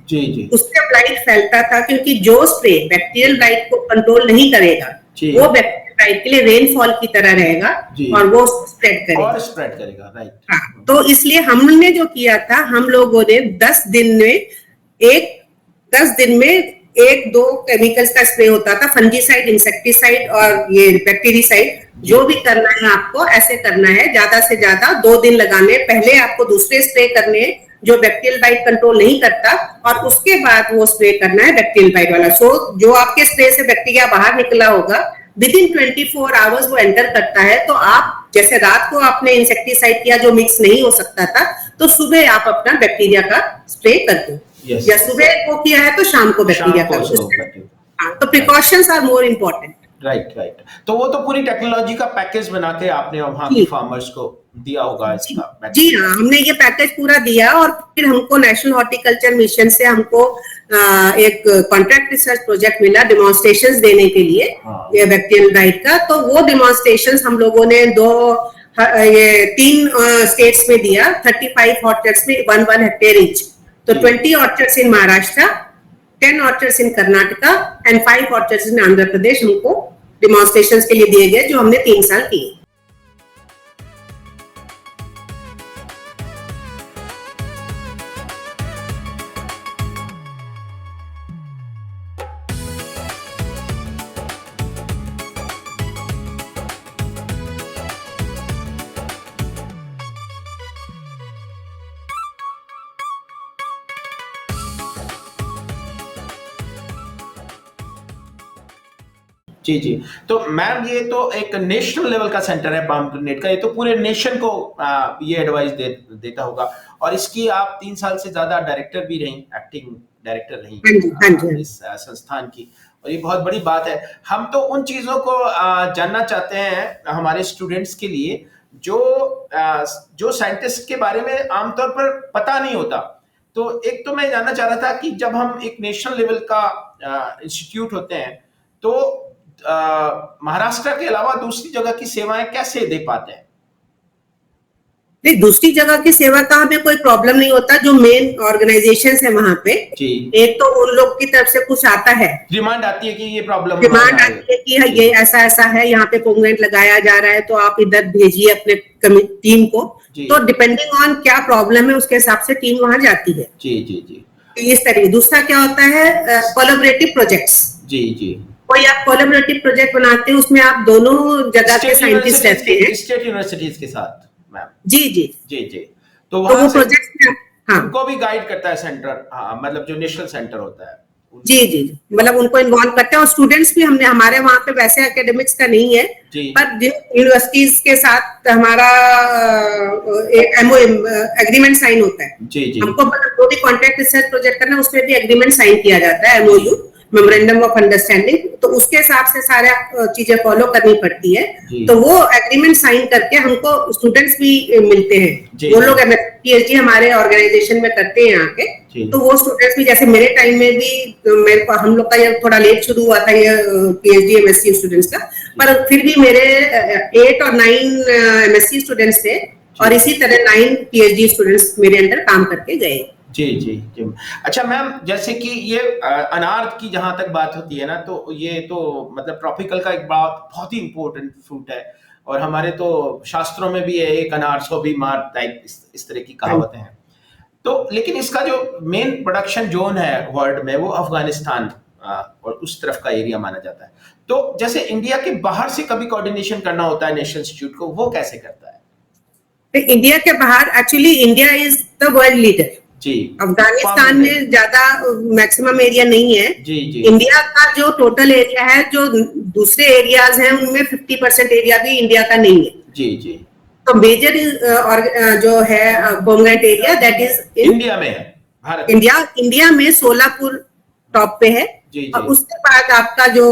उससे ब्लाइट फैलता था, क्योंकि जो स्प्रे बैक्टीरियल ब्लाइट को कंट्रोल नहीं करेगा वो बैक्टीरियल ब्लाइट के लिए रेनफॉल की तरह रहेगा और वो स्प्रेड करेगा। राइट। हाँ, तो इसलिए हमने जो किया था, हम लोगों ने 10 दिन में एक 10 दिन में 1-2 केमिकल्स का स्प्रे होता था, फंजीसाइड, इंसेक्टिसाइड और ये बैक्टीरिसाइड। जो भी करना है आपको ऐसे करना है, ज्यादा से ज्यादा 2 दिन लगाने, पहले आपको दूसरे स्प्रे करने जो बैक्टीरियल बाइट कंट्रोल नहीं करता, और उसके बाद वो स्प्रे करना है बैक्टीरियल बाइट वाला। सो जो आपके स्प्रे से बैक्टीरिया बाहर निकला होगा, विदिन 24 आवर्स वो एंटर करता है। तो आप जैसे रात को आपने इंसेक्टिसाइड किया जो मिक्स नहीं हो सकता था, तो सुबह आप अपना बैक्टीरिया का स्प्रे कर दो। Yes. या सुबह को किया है तो शाम को बैक्टीरिया का। हाँ, तो precautions are more important. Right. तो वो तो पूरी टेक्नोलॉजी का पैकेज बना के आपने वहाँ के फार्मर्स को दिया होगा इसका। जी हाँ, हमने ये पैकेज पूरा दिया, और फिर हमको नेशनल हॉर्टिकल्चर मिशन से हमको एक कॉन्ट्रैक्ट रिसर्च प्रोजेक्ट मिला डेमोन्स्ट्रेशंस देने के लिए ये बैक्टीरियल बाइट का। तो वो डेमोन्स्ट्रेशंस हम लोगों ने 3 स्टेट्स में दिया, 35 ऑर्चर्ड्स में 1 हेक्टेयर ईच। तो 20 orchards in Maharashtra, 10 orchards in Karnataka and 5 orchards in Andhra Pradesh हमको डेमोन्स्ट्रेशंस के लिए दिए गए, जो हमने 3 साल किए। जी। तो मैम ये तो एक नेशनल लेवल का सेंटर है पामनेट का, ये तो पूरे नेशन को ये एडवाइस देता होगा। और इसकी आप 3 साल से ज्यादा डायरेक्टर भी रही, एक्टिंग डायरेक्टर रही इस संस्थान की, और ये बहुत बड़ी बात है। हम तो उन चीजों को जानना चाहते हैं हमारे स्टूडेंट्स के लिए जो साइंटिस्ट के बारे में आमतौर पर पता नहीं होता। तो एक तो मैं जानना चाह रहा था कि जब हम एक नेशनल लेवल का इंस्टीट्यूट होते हैं, तो महाराष्ट्र के अलावा दूसरी जगह की सेवाएं कैसे दे पाते हैं? नहीं, दूसरी जगह की सेवा का हमें कोई प्रॉब्लम नहीं होता। जो मेन ऑर्गेनाइजेशंस है वहां पे, एक तो उन लोग की तरफ से कुछ आता है, डिमांड आती है कि ये प्रॉब्लम, डिमांड आती है कि ये ऐसा है, यहाँ पे पोंगनेट लगाया जा रहा है, तो आप इधर भेजिए अपने टीम को। तो डिपेंडिंग ऑन क्या प्रॉब्लम है उसके हिसाब से टीम वहां जाती है। जी। इस तरीके। दूसरा क्या होता है, कोलैबोरेटिव प्रोजेक्ट्स। जी। कोई आप कोलैबोरेटिव प्रोजेक्ट बनाते हैं, उसमें आप दोनों जगह के साइंटिस्ट रहते हैं, स्टेट यूनिवर्सिटीज के साथ। जी। तो वो प्रोजेक्ट उनको भी गाइड करता है सेंटर, मतलब जो नेशनल सेंटर होता है। जी, मतलब उनको इन्वॉल्व करते हैं। और स्टूडेंट्स भी हमारे वहाँ पे वैसे एकेडमिक्स का नहीं है, पर यूनिवर्सिटीज के साथ हमारा एग्रीमेंट साइन होता है। हमको जो भी कॉन्ट्रैक्ट रिसर्च प्रोजेक्ट करना है उसमें भी एग्रीमेंट साइन किया जाता है, MOU, मेमोरेंडम ऑफ अंडरस्टैंडिंग। तो उसके हिसाब से सारा चीजें फॉलो करनी पड़ती है। तो वो एग्रीमेंट साइन करके हमको स्टूडेंट्स भी मिलते हैं। वो लोग PhD हमारे ऑर्गेनाइजेशन में करते हैं यहाँ के। तो वो स्टूडेंट्स भी, जैसे मेरे टाइम में भी हम लोग का ये थोड़ा लेट शुरू हुआ था ये PhD MSc स्टूडेंट्स का, पर फिर भी मेरे 8 और 9 MSc स्टूडेंट्स थे, और इसी तरह 9 PhD स्टूडेंट्स मेरे अंडर काम करके गए। जी। अच्छा मैम, जैसे कि ये अनार की जहां तक बात होती है ना, तो ये तो मतलब ट्रॉपिकल का एक बहुत ही इम्पोर्टेंट फ्रूट है, और हमारे तो शास्त्रों में भी है, एक अनार 100 भी मार टाइप इस तरह की कहावतें हैं। तो लेकिन इसका जो मेन प्रोडक्शन जोन है वर्ल्ड में, वो अफगानिस्तान और उस तरफ का एरिया माना जाता है। तो जैसे इंडिया के बाहर से कभी कोऑर्डिनेशन करना होता है नेशनल इंस्टीट्यूट को, वो कैसे करता है? इंडिया के बाहर, actually India is the world leader. Afghanistan में ज्यादा मैक्सिमम एरिया नहीं है। इंडिया का जो टोटल एरिया है, जो दूसरे एरियाज हैं उनमें 50% एरिया भी इंडिया का नहीं है। जी। तो मेजर जो है pomegranate area, that is India में है, भारत। इंडिया में सोलापुर टॉप पे है। और उसके बाद आपका जो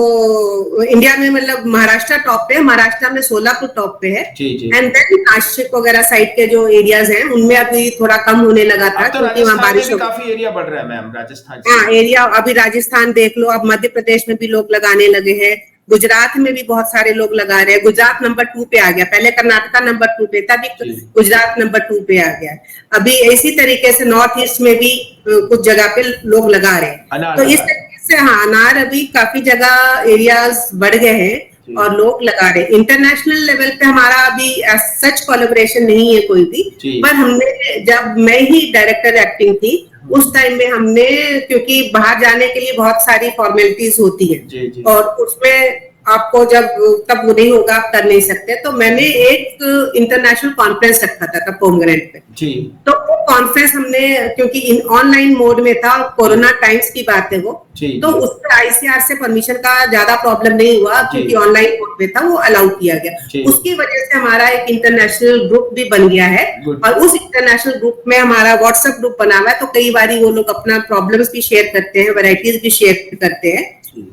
इंडिया में, मतलब महाराष्ट्र टॉप पे है, महाराष्ट्र में सोलापुर टॉप पे है। एंड देन नासिक वगैरह साइड के जो एरियाज हैं उनमें अभी थोड़ा कम होने लगा था, क्योंकि वहाँ बारिश काफी एरिया बढ़ रहा है मैम, राजस्थान। एरिया अभी राजस्थान देख लो, अब मध्य प्रदेश में भी लोग लगाने लगे हैं, गुजरात में भी बहुत सारे लोग लगा रहे हैं। गुजरात नंबर 2 पे आ गया, पहले कर्नाटका नंबर 2 पे था, अभी गुजरात नंबर 2 पे आ गया। अभी इसी तरीके से नॉर्थ ईस्ट में भी कुछ जगह पे लोग लगा रहे हैं। तो इस तरीके से अनार अभी काफी जगह एरियाज बढ़ गए हैं और लोग लगा रहे हैं। इंटरनेशनल लेवल पे हमारा अभी सच कोलैबोरेशन नहीं है कोई भी, पर हमने, जब मैं ही डायरेक्टर एक्टिंग थी, उस टाइम में हमने, क्योंकि बाहर जाने के लिए बहुत सारी फॉर्मेलिटीज होती है जी, जी। और उसमें आपको जब तब वो नहीं होगा, आप कर नहीं सकते, तो मैंने एक इंटरनेशनल कॉन्फ्रेंस रखा था तब पोमग्रेनेट पे जी। तो वो कॉन्फ्रेंस हमने, क्योंकि ऑनलाइन मोड में था, कोरोना टाइम्स की बात है वो, जी, तो जी। उसमें आईसीआर से परमिशन का ज्यादा प्रॉब्लम नहीं हुआ, जी। क्योंकि ऑनलाइन मोड में था, वो अलाउ किया जी। गया। उसकी वजह से हमारा एक इंटरनेशनल ग्रुप भी बन गया है Good. और उस इंटरनेशनल ग्रुप में हमारा व्हाट्सएप ग्रुप बना हुआ है, तो कई बार वो लोग अपना प्रॉब्लम्स भी शेयर करते हैं, वैरायटीज भी शेयर करते हैं,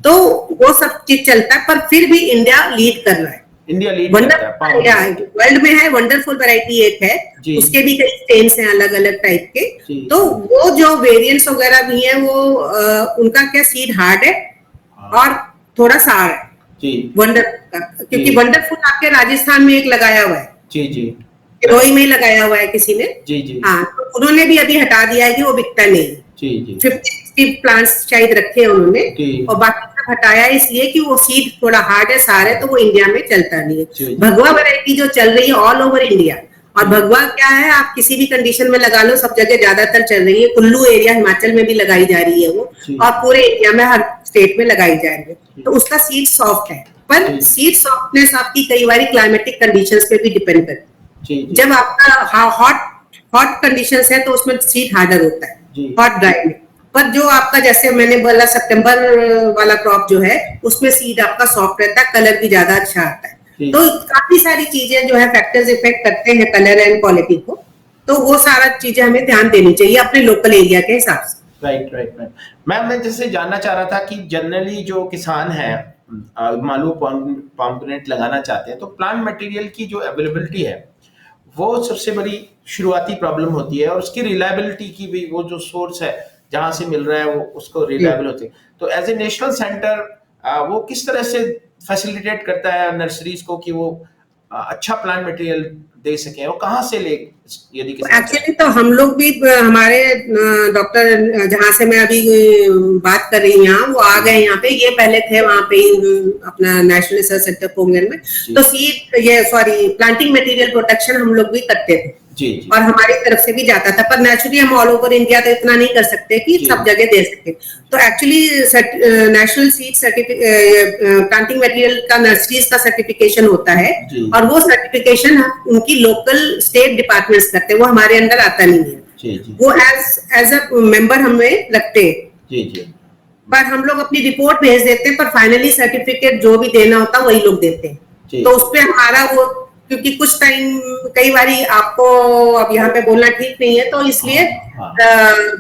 तो वो सब चीज चलता है। पर फिर भी इंडिया लीड कर रहा है, इंडिया लीड करता है वंडरफुल वर्ल्ड में है, वंडरफुल वैरायटी एक है, जी। उसके भी कई स्ट्रेन्स हैं अलग अलग टाइप के, जी। तो वो जो वेरिएंट्स वगैरह भी हैं वो उनका क्या सीड हार्ड है और थोड़ा सार है जी। वंडरफुल का, क्योंकि जी। वंडरफुल आपके राजस्थान में एक लगाया हुआ है, जी, जी। किरोई में लगाया हुआ है किसी ने, जी, जी। हाँ, तो उन्होंने भी अभी हटा दिया है कि वो बिकता नहीं। जी, जी। 50-60 प्लांट्स शायद रखे हैं उन्होंने, जी। और बाकी सब हटाया इसलिए कि वो सीड थोड़ा हार्ड है, सारे, तो वो इंडिया में चलता नहीं जी। है। भगवा वैरायटी जो चल रही है ऑल ओवर इंडिया, और भगवा क्या है, आप किसी भी कंडीशन में लगा लो, सब जगह ज्यादातर चल रही है, कुल्लू एरिया हिमाचल में भी लगाई जा रही है वो, जी। और पूरे इंडिया में हर स्टेट में लगाई जा रही है, तो उसका सीड सॉफ्ट है, पर जी। सीड सॉफ्टनेस आपकी कई बार क्लाइमेटिक कंडीशंस पे भी डिपेंड करती है। जी, जी। जब आपका हॉट कंडीशंस है तो उसमें सीड हार्डर होता है, जी। हॉट ड्राई में, पर जो आपका जैसे मैंने बोला सितंबर वाला क्रॉप जो है उसमें सीड आपका सॉफ्ट रहता है, कलर भी ज्यादा अच्छा आता है, जी। तो काफी सारी चीजें जो है फैक्टर्स इफेक्ट करते हैं कलर एंड क्वालिटी को, तो वो सारा चीजें हमें ध्यान देनी चाहिए अपने लोकल एरिया के हिसाब से। Right, right, right. मैम, मैं जैसे जानना चाह रहा था कि जनरली जो किसान है मालूम पॉम्ग्रेनेट लगाना चाहते हैं, तो प्लांट मटेरियल की जो अवेलेबिलिटी है वो सबसे बड़ी शुरुआती प्रॉब्लम होती है, और उसकी रिलायबिलिटी की भी, वो जो सोर्स है जहां से मिल रहा है वो उसको रिलायबल होती है, तो एज ए नेशनल सेंटर वो किस तरह से फैसिलिटेट करता है नर्सरीज को कि वो अच्छा प्लांट मटेरियल दे सकें, और कहाँ से ले, यदि एक्चुअली तो हम लोग भी, हमारे डॉक्टर जहाँ से मैं अभी बात कर रही हूँ यहाँ, वो आ गए यहाँ पे, ये पहले थे वहाँ पे अपना नेशनल रिसर्च सेंटर पोमग्रेनेट में, तो प्लांटिंग मटेरियल प्रोटेक्शन हम लोग भी करते थे जी, जी। और हमारी तरफ से भी जाता था, पर नेचुरली हम ऑल ओवर इंडिया तो इतना नहीं कर सकते कि सब जगह दे सके, तो actually national seed planting material का नर्सरीज का सर्टिफिकेशन होता है, और वो सर्टिफिकेशन उनकी लोकल स्टेट डिपार्टमेंट्स करते हैं, वो हमारे अंदर आता नहीं है। जी, जी। वो एज अ मेंबर हमें रखते हैं। जी, जी। पर हम लोग अपनी रिपोर्ट भेज देते हैं, पर फाइनली सर्टिफिकेट जो भी देना होता है वही लोग देते हैं, तो उसपे हमारा वो, क्योंकि कुछ टाइम कई बारी आपको अब यहाँ पे बोलना ठीक नहीं है, तो इसलिए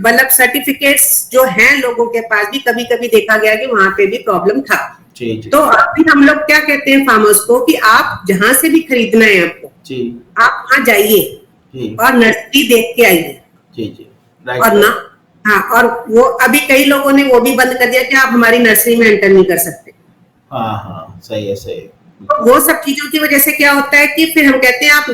मतलब सर्टिफिकेट्स जो हैं लोगों के पास भी कभी कभी देखा गया कि वहां पे भी प्रॉब्लम था। जी, जी। तो अभी हम लोग क्या कहते हैं फार्मर्स को कि आप जहां से भी खरीदना है आपको, जी, आप वहां जाइए और नर्सरी देख के आइए। जी, जी। और ना, हाँ, और वो अभी कई लोगों ने वो भी बंद कर दिया कि आप हमारी नर्सरी में एंटर नहीं कर सकते। हाँ, हाँ, सही है, सही है। तो वो सब चीजों की वजह से क्या होता है कि फिर हम कहते हैं आप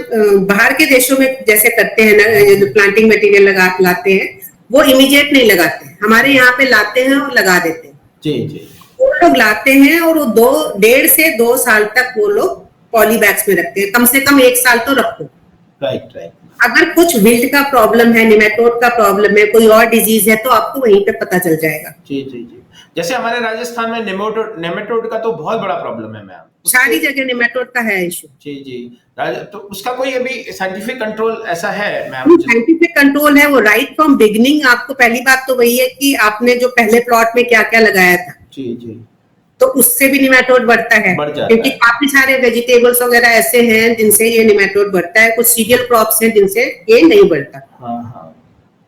बाहर के देशों में जैसे करते हैं ना, प्लांटिंग मटेरियल लाते हैं, वो इमीडिएट नहीं लगाते, हमारे यहाँ पे लाते हैं और लगा देते हैं। जी, जी। वो लोग लाते हैं और वो 1.5 से 2 साल तक वो लोग पॉली बैग्स में रखते हैं, कम से कम 1 साल तो रखो। Right, right. अगर कुछ विल्ट का प्रॉब्लम है, निमेटोड का प्रॉब्लम है, कोई और डिजीज है, तो आपको वहीं पे पता चल जाएगा। जी, जी, जी। जैसे हमारे राजस्थान में नेमेटोड का तो बहुत बड़ा प्रॉब्लम है मैम, सारी जगह निमेटोड का है इशू। जी, जी। तो उसका कोई अभी साइंटिफिक कंट्रोल ऐसा है मैम? साइंटिफिक कंट्रोल है, वो राइट फ्रॉम बिगिनिंग, आपको पहली बात तो वही है कि आपने जो पहले प्लॉट में क्या क्या लगाया था, जी, जी, तो उससे भी निमेटोड बढ़ता है, क्योंकि काफी सारे वेजिटेबल्स वगैरह ऐसे हैं जिनसे ये निमेटोड बढ़ता है, कुछ सीरियल क्रॉप्स हैं जिनसे ये नहीं बढ़ता। हाँ, हाँ।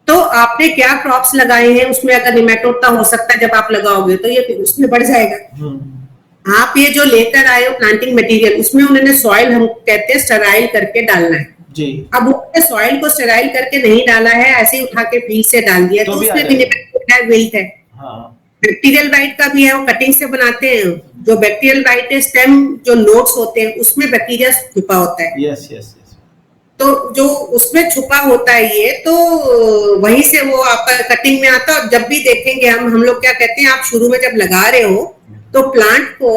तो आपने क्या क्रॉप्स लगाए हैं उसमें अगर निमेटोड का हो सकता है, जब आप लगाओगे तो ये फिर उसमें बढ़ जाएगा। आप ये जो लेकर आए हो प्लांटिंग मटेरियल, उसमें उन्होंने सॉइल, हम कहते हैं स्टेराइल करके डालना है जी। अब उन्होंने सॉइल को स्टेराइल करके नहीं डाला है, ऐसे ही उठा के फील्ड से डाल दिया, तो उसमें भी निमेटोड है, वेट है। बैक्टीरियल बाइट का भी है, वो कटिंग से बनाते हैं, जो बैक्टीरियल बाइट है, स्टेम जो नोड्स होते हैं उसमें बैक्टीरिया छुपा होता है। Yes, yes, yes. तो जो उसमें छुपा होता है ये, तो वहीं से वो आपका कटिंग में आता है। जब भी देखेंगे हम लोग क्या कहते हैं, आप शुरू में जब लगा रहे हो तो प्लांट को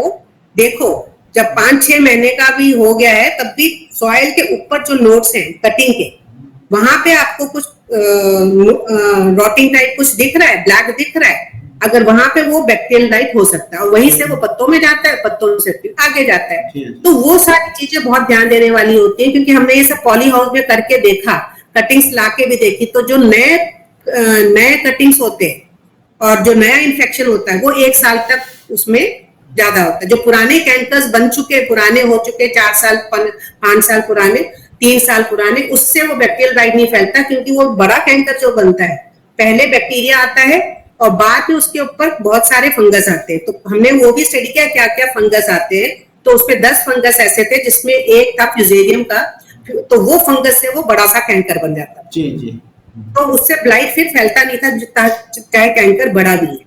देखो, जब 5-6 महीने का भी हो गया है तब भी सॉइल के ऊपर जो नोड्स हैं कटिंग के, वहां पे आपको कुछ रॉटिंग टाइप कुछ दिख रहा है, ब्लैक दिख रहा है, अगर वहां पे वो बैक्टीरियल डाइट हो सकता है और वहीं से वो पत्तों में जाता है, पत्तों से फिर आगे जाता है। तो वो सारी चीजें बहुत ध्यान देने वाली होती है, क्योंकि हमने ये सब पॉली हाउस में करके देखा, कटिंग्स लाके भी देखी, तो जो नए कटिंग्स होते हैं और जो नया इन्फेक्शन होता है वो 1 साल तक उसमें ज्यादा होता है। जो पुराने कैंकर्स बन चुके, पुराने हो चुके, 4 साल 5 साल पुराने, 3 साल पुराने, उससे वो बैक्टीरियल डाइट नहीं फैलता, क्योंकि वो बड़ा कैंकर जो बनता है पहले बैक्टीरिया आता है और बाद में उसके ऊपर बहुत सारे फंगस आते हैं। तो हमने वो भी स्टडी किया क्या क्या फंगस आते हैं, तो उसमें 10 फंगस ऐसे थे जिसमें एक था फ्यूजेरियम का, तो वो फंगस से वो बड़ा सा कैंकर बन जाता था। जी जी। तो उससे ब्लाइट फिर फैलता नहीं था, चाहे कैंकर बड़ा भी है।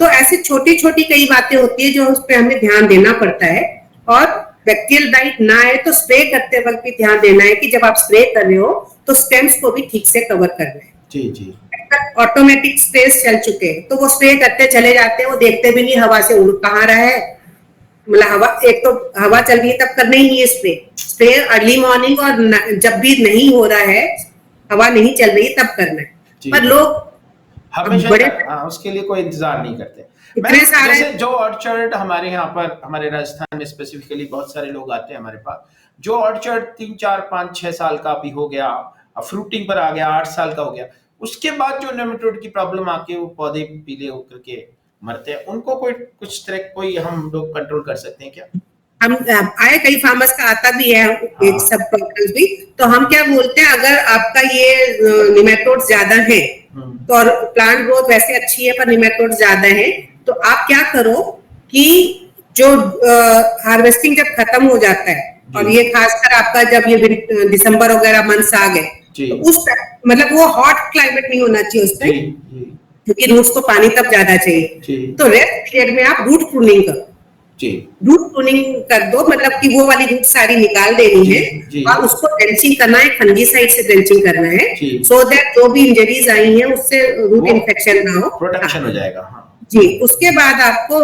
तो ऐसी छोटी छोटी कई बातें होती है जो उस पर हमें ध्यान देना पड़ता है। और बैक्टीरियल डाइट ना आए तो स्प्रे करते वक्त भी ध्यान देना है कि जब आप स्प्रे कर रहे हो तो स्टेम्स को भी ठीक से कवर करना है। जी जी। ऑटोमेटिक स्प्रेस चल चुके हैं तो वो स्प्रे करते चले जाते हैं, वो देखते भी नहीं हवा से उड़ कहाँ रहा है, मतलब हवा, एक तो हवा चल रही है तब करना ही नहीं है स्प्रे अर्ली मॉर्निंग, और जब भी नहीं हो रहा है, हवा नहीं चल रही तब करना है। पर लोग हमेशा उसके लिए कोई इंतजार नहीं करते। जैसे जो ऑर्चर्ड हमारे यहाँ पर, हमारे राजस्थान में स्पेसिफिकली बहुत सारे लोग आते हैं हमारे पास, जो ऑर्चर्ड 3, 4, 5, 6 साल का भी हो गया, फ्रूटिंग पर आ गया, 8 साल का हो गया, उसके बाद जो नेमेटोड की प्रॉब्लम आके वो पौधे पीले होकर के मरते हैं, उनको कुछ तरह कोई हम लोग कंट्रोल कर सकते हैं क्या? हम आए, कई फार्मर्स का आता भी है एक सब प्रॉब्लम्स भी, तो हम क्या बोलते हैं, अगर आपका ये निमेटोड ज्यादा है तो, और प्लांट ग्रोथ वैसे अच्छी है पर निमेटोड ज्यादा है, तो आप क्या करो कि जो हार्वेस्टिंग जब खत्म हो जाता है, और ये खासकर आपका जब ये दिसंबर वगैरह मंथ्स आ गए, तो उस मतलब वो हॉट क्लाइमेट नहीं होना चाहिए उस टाइम, क्योंकि रूट्स को पानी तब ज्यादा चाहिए। तो रेस्ट पीरियड में आप रूट प्रूनिंग करो, रूट प्रूनिंग कर दो, मतलब कि वो वाली रूट सारी निकाल देनी है और उसको ड्रेंचिंग करना है, फंजीसाइड से ड्रेंचिंग करना है, सो दैट जो भी इंजरीज आई हैं उससे रूट इन्फेक्शन ना हो, प्रोटेक्शन हो जाएगा। जी। उसके बाद आपको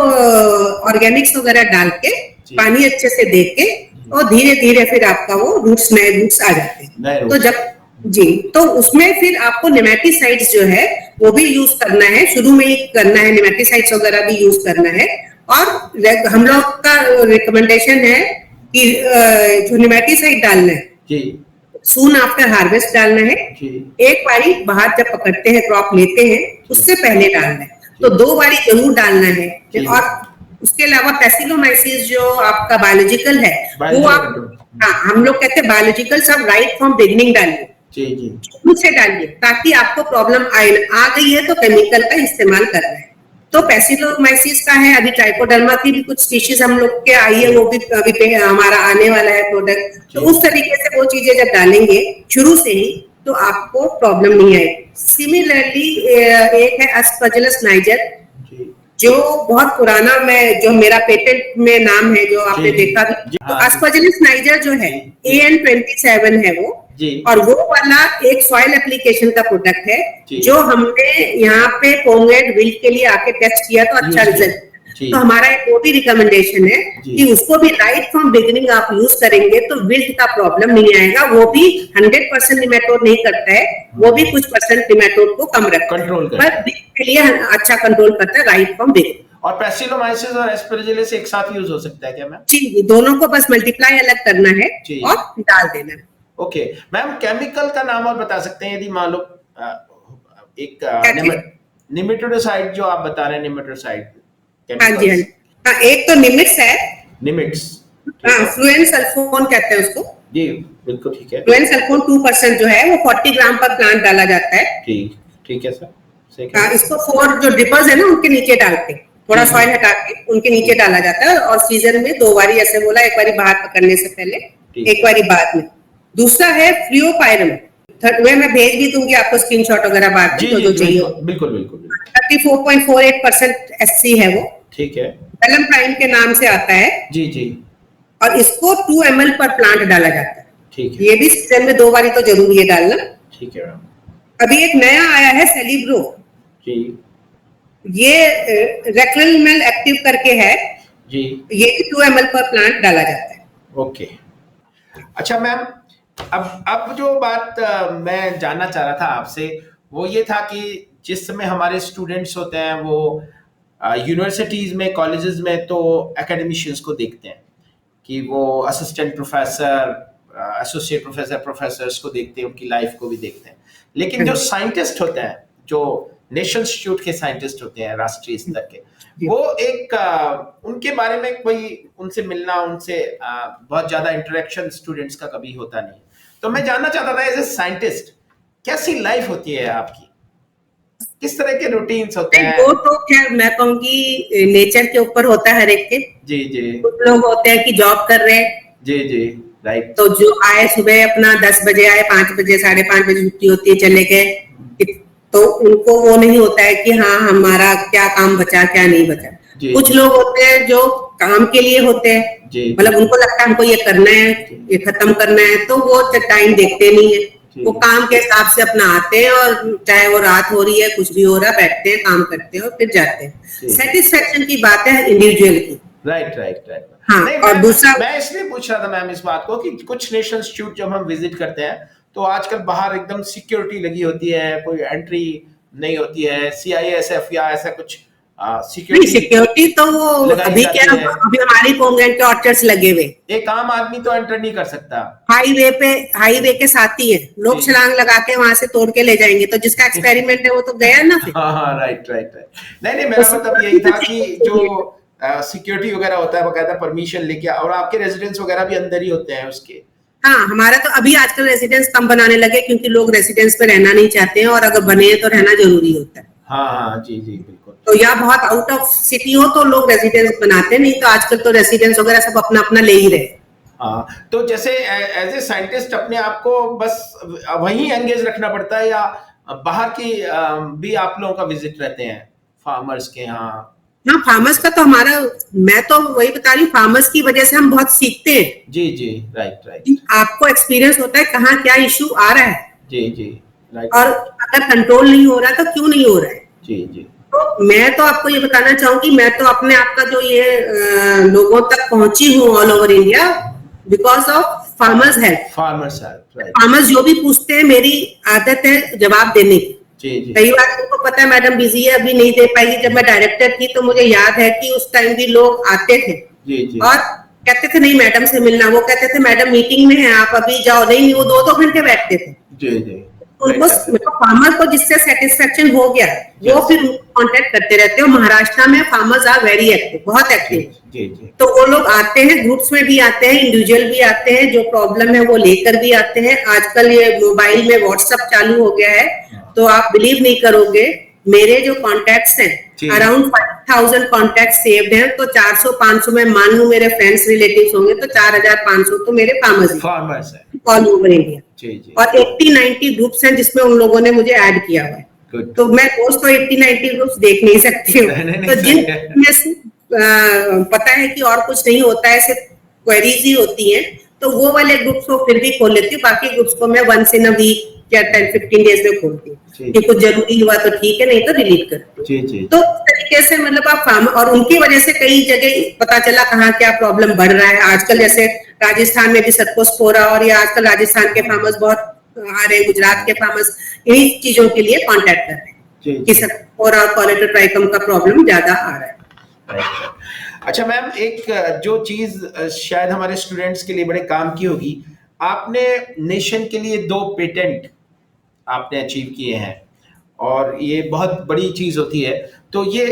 ऑर्गेनिक्स वगैरह डाल के पानी अच्छे से दे के और धीरे धीरे फिर आपका वो रूट्स, नए रूट्स आ जाते हैं। तो जब जी, तो उसमें फिर आपको नेमेटिसाइड्स जो है वो भी यूज करना है, शुरू में ही करना है, नेमेटिसाइड्स वगैरह भी यूज करना है। और हम लोग का रिकमेंडेशन है कि जो नेमेटिसाइड डालना है सून आफ्टर हार्वेस्ट डालना है, एक बारी बाहर जब पकड़ते हैं, क्रॉप लेते हैं, उससे पहले डालना है, तो 2 बारी जरूर डालना है। और उसके अलावा पैसिलोमाइसिस जो आपका बायोलॉजिकल है वो आप, हाँ, हम लोग कहते हैं बायोलॉजिकल सब राइट फ्रॉम बिगिनिंग डालिए, मुझसे डालिए, ताकि आपको प्रॉब्लम आ गई है तो केमिकल का इस्तेमाल करना है। तो पैसिलोमाइसिस का है, अभी ट्राइकोडर्मा की भी कुछ स्पीशीज हम लोग के आई है, वो भी अभी हमारा आने वाला है प्रोडक्ट। तो उस तरीके से वो चीजें जब डालेंगे शुरू से ही तो आपको प्रॉब्लम नहीं आएगी। सिमिलरली एक है एस्परजिलस नाइजर, जो बहुत पुराना, मैं जो मेरा पेटेंट में नाम है, जो आपने देखा भी, तो एस्परजिलस नाइजर जो है AN27 है वो, और वो वाला एक सॉइल एप्लीकेशन का प्रोडक्ट है, जो हमने यहाँ पे पोंगेट विल्ट के लिए आके टेस्ट किया तो अच्छा रिजल्ट। तो हमारा एक वो भी रिकमेंडेशन है कि उसको भी राइट फ्रॉम बिगिनिंग आप यूज करेंगे तो विल्ट का प्रॉब्लम नहीं आएगा। वो भी 100% निमेटोड नहीं करता है, वो भी कुछ % निमेटोड को कम रखता है, पर विल्ट के लिए अच्छा कंट्रोल करता है राइट फ्रॉम बिगिनिंग। और पैसिलोमाइसिस और एस्परजिलस एक साथ यूज हो सकता है क्या मैम? जी, दोनों को बस मल्टीप्लाई अलग करना है और डाल देना है। ओके मैम, केमिकल का नाम और बता सकते हैं यदि मान लो एक निमेटोडाइड जो आप बता रहे हैं, निमेटोडाइड? हाँ जी, हाँ, एक तो निमिट्स है, हाँ, फ्लुएनसल्फोन कहते हैं उसको। जी बिल्कुल ठीक है। फ्लुएनसल्फोन 2% जो है वो 40 ग्राम पर प्लांट डाला जाता है। ठीक है सर, सही है। इसको 4 जो ड्रिपर्स है ना उनके नीचे डालते हैं, थोड़ा सॉइल हटा के उनके नीचे डाला जाता है, और सीजन में 2 बारी, ऐसे बोला, एक बारी बाहर पकड़ने से पहले, एक बारी बाद में। दूसरा है फ्लूओपायरम, मैं भेज भी दूंगी आपको स्क्रीनशॉट वगैरह बाद में, जो चाहिए। बिल्कुल 34.48% SC है वो, ठीक है। वेलम प्राइम के नाम से आता है, जी। और इसको 2 ml पर प्लांट डाला जाता है, ठीक है। ये भी सीजन में 2 बारी तो जरूरी है डालना, ठीक है। अभी एक नया आया है सेलिब्रो, ये रेक्रेलमेल एक्टिव करके है जी, ये भी 2 ml पर प्लांट डाला जाता है। ओके। अच्छा मैम, अब जो बात मैं जानना चाह रहा था आपसे वो ये था कि जिस समय हमारे स्टूडेंट्स होते हैं वो यूनिवर्सिटीज में, कॉलेजेस में, तो एकेडमिशियंस को देखते हैं कि वो assistant professor, associate professor, professors को देखते हैं, उनकी लाइफ को भी देखते हैं। लेकिन जो साइंटिस्ट होते हैं, जो नेशनल इंस्टीट्यूट के साइंटिस्ट होते हैं, राष्ट्रीय स्तर के, वो एक उनके बारे में कोई उनसे मिलना, उनसे बहुत ज्यादा इंटरेक्शन स्टूडेंट्स का कभी होता नहीं। तो मैं जानना चाहता था एज ए साइंटिस्ट कैसी लाइफ होती है आपकी, किस तरह के रूटीन्स होते हैं? वो तो खैर मैं कहूँगी नेचर के ऊपर होता है हर एक के। जी जी। कुछ लोग होते हैं कि जॉब कर रहे हैं। जी जी, राइट। तो जो आए सुबह अपना 10 बजे आए, 5 बजे 5:30 बजे छुट्टी होती है, चले गए। तो उनको वो नहीं होता है कि हाँ हमारा क्या काम बचा क्या नहीं बचा। कुछ लोग होते हैं जो काम के लिए होते हैं, मतलब उनको लगता है हमको ये करना है, ये खत्म करना है, तो वो टाइम देखते नहीं है। वो काम के हिसाब से अपना आते हैं और चाहे वो रात हो रही है, कुछ भी हो रहा है, बैठते हैं, काम करते हैं और फिर जाते हैं। सेटिस्फेक्शन की बात है इंडिविजुअल की। Right right right. हाँ, और दूसरा मैं इसलिए पूछ रहा था मैम इस बात को कि कुछ नेशनल इंस्टीट्यूट जब हम विजिट करते हैं तो आजकल बाहर एकदम सिक्योरिटी लगी होती है, कोई एंट्री नहीं होती है, CISF या ऐसा कुछ सिक्योरिटी तो वो अभी क्या, अभी हमारी कॉन्वेंट के ऑर्चर्स लगे हुए, एक आम आदमी तो एंटर नहीं कर सकता। हाईवे के साथ ही है, लोग छलांग लगा के वहां से तोड़ के ले जाएंगे, तो जिसका एक्सपेरिमेंट है वो तो गया ना फिर। हाँ, राइट राइट राइट। नहीं, मेरा मतलब यही था कि जो सिक्योरिटी वगैरह होता है, बकायदा परमिशन लेके, और आपके रेजिडेंस वगैरह भी अंदर ही होते हैं उसके। हाँ, हमारा तो अभी आजकल रेजिडेंस कम बनाने लगे क्योंकि लोग रेजिडेंस पे रहना नहीं चाहते हैं, और अगर बने तो रहना जरूरी होता है। हाँ जी जी बिल्कुल। तो या बहुत आउट ऑफ सिटी हो तो लोग रेजिडेंस बनाते, नहीं तो आजकल तो रेजिडेंस वगैरह सब अपना अपना ले ही रहे। हाँ, तो जैसे एज ए साइंटिस्ट अपने आप को बस वहीं एंगेज रखना पड़ता है, या बाहर की भी आप लोगों का विजिट रहते हैं फार्मर्स के यहाँ? हाँ, फार्मर्स का तो हमारा, मैं तो वही बता रही हूँ, फार्मर्स की वजह से हम बहुत सीखते हैं। जी जी, राइट राइट। आपको एक्सपीरियंस होता है कहाँ क्या इश्यू आ रहा है। जी जी, राइट। और अगर कंट्रोल नहीं हो रहा तो क्यों नहीं हो रहा है। जी जी। तो मैं तो आपको ये बताना चाहूंगी, मैं तो अपने आप का जो ये लोगों तक पहुंची हूँ all over India because of farmers help. Farmers जो भी पूछते हैं, मेरी आदत है जवाब देने की। कई बार तुमको पता है मैडम बिजी है, अभी नहीं दे पाएगी। जब मैं डायरेक्टर थी तो मुझे याद है कि उस टाइम भी लोग आते थे और कहते थे नहीं मैडम से मिलना, वो कहते थे मैडम मीटिंग में है आप अभी जाओ, नहीं वो 2-2 घंटे बैठते थे। उनको फार्मर को जिससे सेटिस्फेक्शन हो गया वो फिर कांटेक्ट करते रहते हैं। महाराष्ट्र में फार्मर्स आर वेरी एक्टिव, बहुत एक्टिव। तो वो लोग आते हैं, ग्रुप्स में भी आते हैं, इंडिविजुअल भी आते हैं, जो प्रॉब्लम है वो लेकर भी आते हैं। आजकल ये मोबाइल में व्हाट्सएप चालू हो गया है, तो आप बिलीव नहीं करोगे, मेरे जो कॉन्टेक्ट्स हैं अराउंड 5000 कॉन्टेक्ट सेव्ड हैं। तो 400-500 में मान लू मेरे फ्रेंड्स रिलेटिव्स होंगे तो 4500 तो मेरे फार्मर्स हैं ऑल ओवर इंडिया। और 80-90 ग्रुप्स हैं जिसमें उन लोगों ने मुझे ऐड किया हुआ है। तो मैं रोज तो 80-90 ग्रुप्स देख नहीं सकती हूँ। तो जिन पता है कि और कुछ नहीं होता है, सिर्फ क्वेरीज ही होती हैं, तो वो वाले ग्रुप्स को फिर भी खोल लेती हूँ। बाकी ग्रुप्स को मैं वंस इन अ वीक या 10-15 डेज में खोलती हूँ कि कुछ जरूरी हुआ तो ठीक है, नहीं तो डिलीट करती हूँ। तो इस तरीके से मतलब आप फार्मर, और उनकी वजह से कई जगह पता चला कहाँ क्या प्रॉब्लम बढ़ रहा है। आजकल जैसे राजस्थान में भी सतपुष्प हो रहा, और ये आजकल राजस्थान के फार्मर्स बहुत आ रहे हैं, गुजरात के फार्मर्स इन्हीं चीजों के लिए कॉन्टेक्ट कर रहे हैं कि सतपुष्प और कॉलेटर ट्राइकम का प्रॉब्लम ज्यादा आ रहा है। अच्छा मैम, एक जो चीज शायद हमारे स्टूडेंट्स के लिए बड़े काम की होगी, आपने नेशन के लिए 2 पेटेंट आपने अचीव किए हैं, और ये बहुत बड़ी चीज होती है। तो ये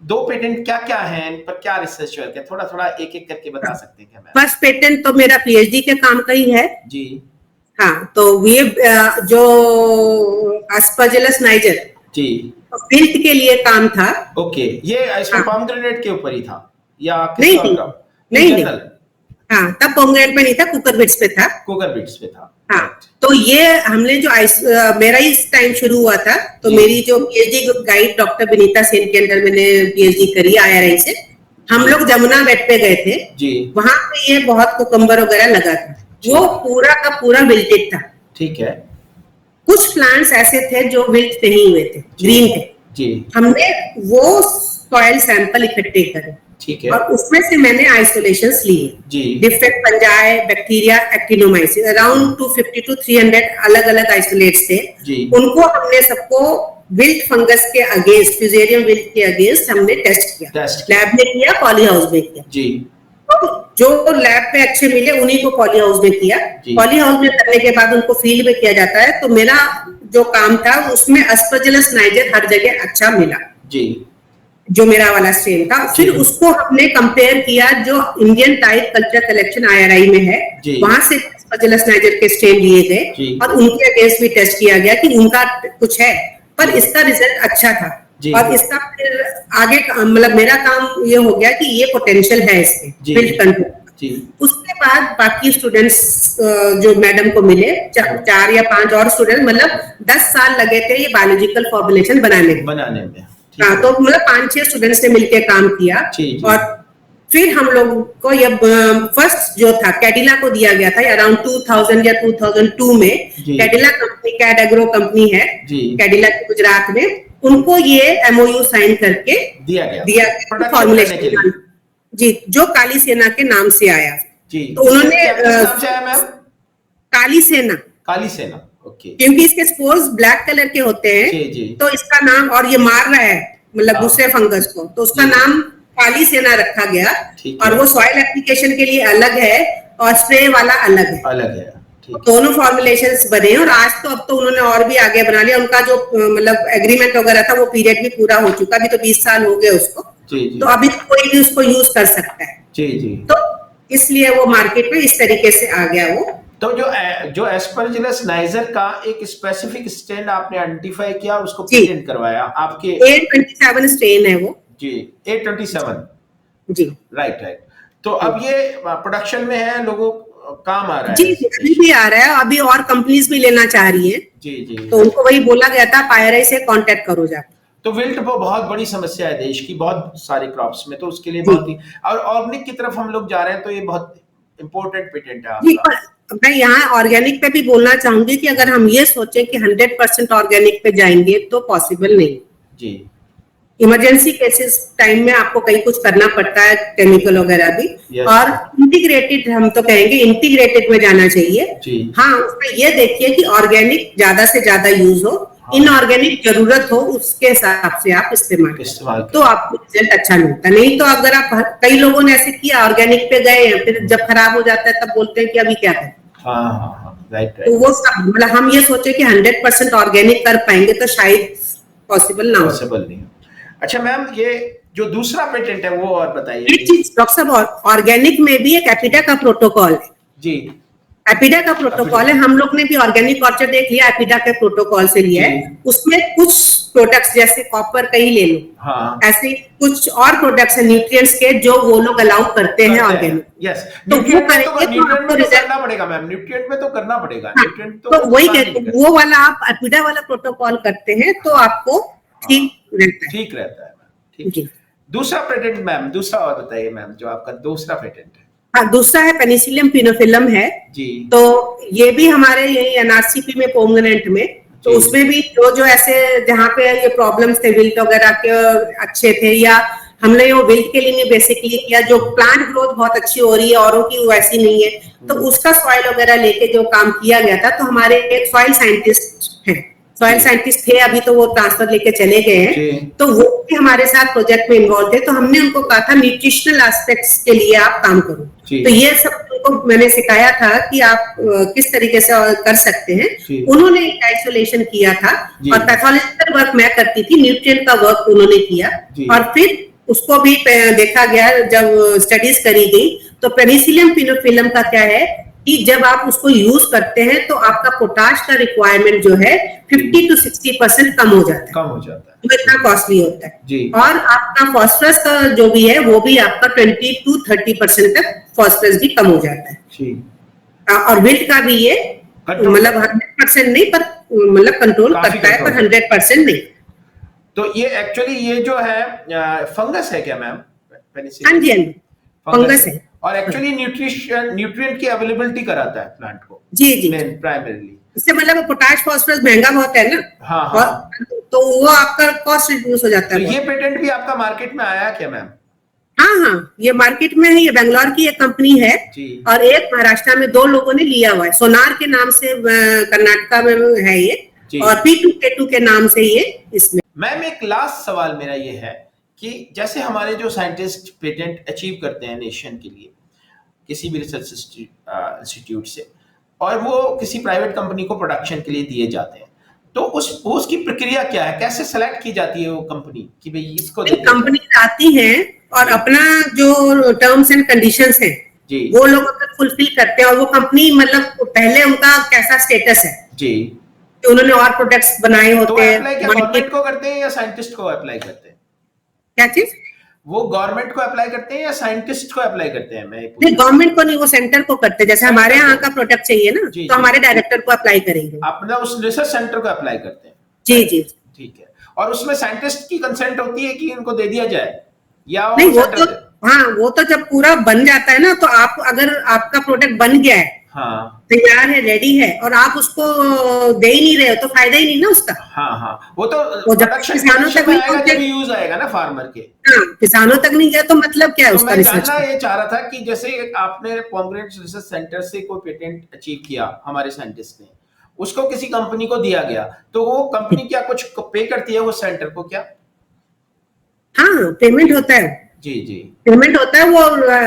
2 पेटेंट क्या क्या हैं, इन पर क्या रिसर्च वर्क है, थोड़ा एक एक करके बता सकते हैं क्या मैम? फर्स्ट पेटेंट तो मेरा PhD के काम का ही है जी। हाँ, तो ये जो Aspergillus niger जी विल्ट के लिए काम था। ओके, ये इसमें पोमेग्रेनेट के ऊपर ही था या नहीं हाँ, तब पोमेग्रेनेट में नहीं था, कुकरबिट्स पे था। कुकरबिट्स पे था। हाँ, तो ये हमने जो मेरा इस टाइम शुरू हुआ था, तो मेरी जो PhD guide doctor Vinita Sen के अंदर मैंने PhD करी IRI से। हम लोग जमुना बेट पे गए थे जी। वहां पे ये बहुत कुकम्बर वगैरह लगा था, वो पूरा का पूरा विल्टेड था। ठीक है। कुछ प्लांट्स ऐसे थे जो विल्ट नहीं हुए थे, ग्रीन थे जी। हमने वो सॉइल सैंपल इकट्ठे करे ठीक है। और उसमें से मैंने आइसोलेशंस लिए जी। Defect fungi, bacteria, actinomyces, around 250 to 300 अलग अलग आइसोलेट्स थे जी। उनको हमने सबको विल्ट फंगस के अगेंस्ट, फ्यूजेरियम विल्ट के अगेंस्ट हमने टेस्ट किया। लैब में किया, पॉली हाउस में किया जी। तो जो लैब पे अच्छे मिले उन्हीं को पॉली हाउस में किया। पॉली हाउस में करने के बाद उनको फील्ड में किया जाता है। तो मेरा जो काम था उसमें एस्परजिलस नाइजर हर जगह अच्छा मिला जी, जो मेरा वाला स्ट्रेन था। फिर उसको हमने कंपेयर किया जो Indian type culture collection IRI में है, वहां से एस्परजिलस नाइजर के स्ट्रेन लिए गए और उनके अगेंस्ट भी टेस्ट किया गया कि उनका कुछ है, पर इसका रिजल्ट अच्छा था। और इसका फिर आगे मतलब मेरा काम ये हो गया कि ये पोटेंशियल है इसके विल्ट कंट्रोल। उसके बाद बाकी स्टूडेंट्स जो मैडम को मिले 4 या 5 और स्टूडेंट, मतलब 10 साल लगे थे ये बायोलॉजिकल फॉर्मुलेशन बनाने में। हाँ, तो मतलब 5-6 स्टूडेंट्स ने मिलकर काम किया। और फिर हम लोग को ये फर्स्ट जो था कैडिला को दिया गया था अराउंड 2000 या 2002 में। Cadila company, Cad agro company है कैडिला के गुजरात में, उनको ये MOU साइन करके दिया गया फॉर्मुलेशन के लिए जी, जो काली सेना के नाम से आया जी। तो उन्होंने काली सेना ओके, क्योंकि इसके स्पोर्स ब्लैक कलर के होते हैं जी। तो इसका नाम, और ये मार रहा है मतलब दूसरे फंगस को, तो उसका नाम काली सेना रखा गया। और वो सॉइल एप्लीकेशन के लिए अलग है और स्प्रे वाला अलग है। दोनों फॉर्मुलेशंस बने और आज तो अब तो उन्होंने और भी आगे बना लिया। उनका जो मतलब एग्रीमेंट वगैरह था वो पीरियड भी पूरा हो चुका, अभी तो 20 साल हो गए उसको जी। तो अभी कोई भी उसको यूज कर सकता है जी। तो इसलिए वो मार्केट में इस तरीके से आ गया वो। तो जो एस्परजिलस नाइजर का एक स्पेसिफिक स्ट्रेन आपने आइडेंटिफाई किया, उसको पेटेंट करवाया आपके 827 स्ट्रेन है वो जी, 827 जी, राइट। तो अब ये प्रोडक्शन में है, लोगों काम आ रहा है जी, अभी भी आ रहा है, अभी और कंपनीज भी लेना चाह रही है जी। तो उनको वही बोला गया था IRI से कांटेक्ट करो जाके। तो विल्ट वो बहुत बड़ी समस्या है देश की, बहुत सारी क्रॉप्स में, तो उसके लिए बहुत ही, और ऑर्गेनिक की तरफ हम लोग जा रहे हैं, तो ये बहुत इंपॉर्टेंट पेटेंट है आपका। मैं यहाँ ऑर्गेनिक पे भी बोलना चाहूंगी कि अगर हम ये सोचें कि 100% ऑर्गेनिक पे जाएंगे तो पॉसिबल नहीं जी। इमरजेंसी केसेस टाइम में आपको कहीं कुछ करना पड़ता है, केमिकल वगैरह भी। और इंटीग्रेटेड, हम तो कहेंगे इंटीग्रेटेड में जाना चाहिए। हाँ, उसमें ये देखिए कि ऑर्गेनिक ज्यादा से ज्यादा यूज हो, इनऑर्गेनिक जरूरत हो उसके हिसाब से आप इस्तेमाल तो आपको रिजल्ट अच्छा मिलता। नहीं तो अगर आप, कई लोगों ने ऐसे किया, ऑर्गेनिक पे गए, फिर जब खराब हो जाता है तब बोलते हैं कि अभी क्या करें। राइट। तो वो सब मतलब हम ये सोचे कि 100% ऑर्गेनिक कर पाएंगे तो शायद पॉसिबल ना हो। अच्छा मैम, ये जो दूसरा पेटेंट है वो और बताइए। डॉक्टर साहब, ऑर्गेनिक में भी एक एपिडा का प्रोटोकॉल है जी। एपिडा का प्रोटोकॉल है, हम लोग ने भी ऑर्गेनिक ऑर्चर्ड देख लिया, एपिडा के प्रोटोकॉल से लिया है। उसमें कुछ प्रोडक्ट्स जैसे कॉपर का ही ले लो, ऐसे कुछ और प्रोडक्ट्स है न्यूट्रिएंट्स के जो वो लोग अलाउ करते हैं ऑर्गेनिक। यस, तो वो करेंगे तो आपको रिजल्ट करना पड़ेगा मैम, न्यूट्रिएंट में तो करना पड़ेगा। तो वही कहते हैं, वो वाला आप एपिडा वाला प्रोटोकॉल करते हैं तो आपको ठीक रहता है। ठीक। दूसरा पेटेंट मैम, दूसरा और बताइए मैम, जो आपका दूसरा पेटेंट है। हाँ, दूसरा है पेनिसिलियम पिनोफिलम है जी। तो ये भी हमारे यही NRCP में पोमग्रेनेट में, तो उसमें भी जो ऐसे जहाँ पे ये प्रॉब्लम्स थे विल्ट वगैरह के अच्छे थे, या हमने वो विल्ट के लिए बेसिकली किया, जो प्लांट ग्रोथ बहुत अच्छी हो रही है औरों की वैसी नहीं है, तो उसका सॉइल वगैरह लेके जो काम किया गया था। तो हमारे एक सॉइल साइंटिस्ट है, सॉइल साइंटिस्ट थे, अभी तो वो ट्रांसफर लेके चले गए हैं, तो वो भी हमारे साथ प्रोजेक्ट में इन्वॉल्व थे। तो हमने उनको कहा था न्यूट्रिशनल एस्पेक्ट्स के लिए आप काम करो। तो ये सब उनको मैंने सिखाया था कि आप किस तरीके से कर सकते हैं। उन्होंने एक आइसोलेशन किया था और पैथोलॉजिकल वर्क मैं करती थी, न्यूट्रिएंट का वर्क उन्होंने किया। और फिर उसको भी देखा गया, जब स्टडीज करी गई, तो पेनिसिलियम पिनोफिलम का क्या है कि जब आप उसको यूज करते हैं तो आपका पोटाश का रिक्वायरमेंट जो है 50 to 60% कम हो जाता है, तो इतना कॉस्टली होता है जी। और आपका फॉस्फरस का जो भी है वो भी आपका 20 to 30% तक फॉस्फरस भी कम हो जाता है जी। और विल्ट का भी ये मतलब 100% नहीं, पर मतलब कंट्रोल करता है, पर 100% नहीं। तो ये एक्चुअली ये जो है फंगस है क्या मैम? हाँ जी, फंगस है, और एक्चुअली न्यूट्रिएंट की अवेलेबिलिटी कराता है प्लांट को जी जी प्राइमरीली। इससे मतलब पोटाश फॉस्फरस महंगा बहुत है ना। हाँ। तो वो आपका कॉस्ट रिड्यूस हो जाता है। तो ये पेटेंट भी आपका मार्केट में आया क्या मैम? हाँ हाँ, ये मार्केट में है, ये बेंगलोर की एक कंपनी है जी। और एक महाराष्ट्र में, 2 लोगों ने लिया हुआ है। सोनार के नाम से कर्नाटका में है ये, जी। और P2K2 के नाम से ये इसमें। मैम एक लास्ट सवाल मेरा ये है कि जैसे हमारे जो साइंटिस्ट पेटेंट अचीव करते हैं नेशन के लिए किसी भी रिसर्च इंस्टीट्यूट से, और वो किसी प्राइवेट कंपनी को प्रोडक्शन के लिए दिए जाते हैं, तो उसकी प्रक्रिया क्या है? कैसे सेलेक्ट की जाती है वो कंपनी कि भाई इसको दे दिया कंपनी आती है और अपना जो टर्म्स एंड कंडीशंस है जी वो लोग अगर फुलफिल करते हैं, और वो कंपनी मतलब पहले उनका कैसा स्टेटस है जी, कि उन्होंने और प्रोडक्ट्स बनाए तो होते हैं, अप्लाई क्या गवर्नमेंट को करते हैं या साइंटिस्ट को अप्लाई करते हैं? क्या चीज? वो गवर्नमेंट को अप्लाई करते हैं या साइंटिस्ट को अप्लाई करते हैं? मैं नहीं, गवर्नमेंट को नहीं, वो सेंटर को करते हैं। जैसे हमारे यहाँ का प्रोडक्ट चाहिए ना, जी, तो जी। हमारे डायरेक्टर को अप्लाई करेंगे। अपना उस रिसर्च सेंटर को अप्लाई करते हैं? जी जी। ठीक है, और उसमें साइंटिस्ट की कंसेंट होती है कि इनको दे दिया जाए या नहीं, वो सेंटर तो हाँ, वो तो जब पूरा बन जाता है ना, तो आप अगर आपका प्रोडक्ट बन गया है, हाँ तैयार है, रेडी है, और आप उसको दे ही नहीं रहे हो, तो फायदा ही नहीं ना उसका। हाँ हाँ, वो तो वो जब प्रोडक्शन किसानों तक नहीं आएगा जब पहुंचे, यूज आएगा ना फार्मर के। हाँ, किसानों तक नहीं गया तो मतलब क्या है तो उसका मैं रिसर्च? जानना ये चाह रहा था कि जैसे आपने पोमग्रेनेट रिसर्च सेंटर से कोई पेटेंट अचीव किया हमारे साइंटिस्ट ने, उसको किसी कंपनी को दिया गया, तो वो कंपनी क्या कुछ पे करती है वो सेंटर को क्या? हाँ, पेमेंट होता है। जी जी पेमेंट होता है, वो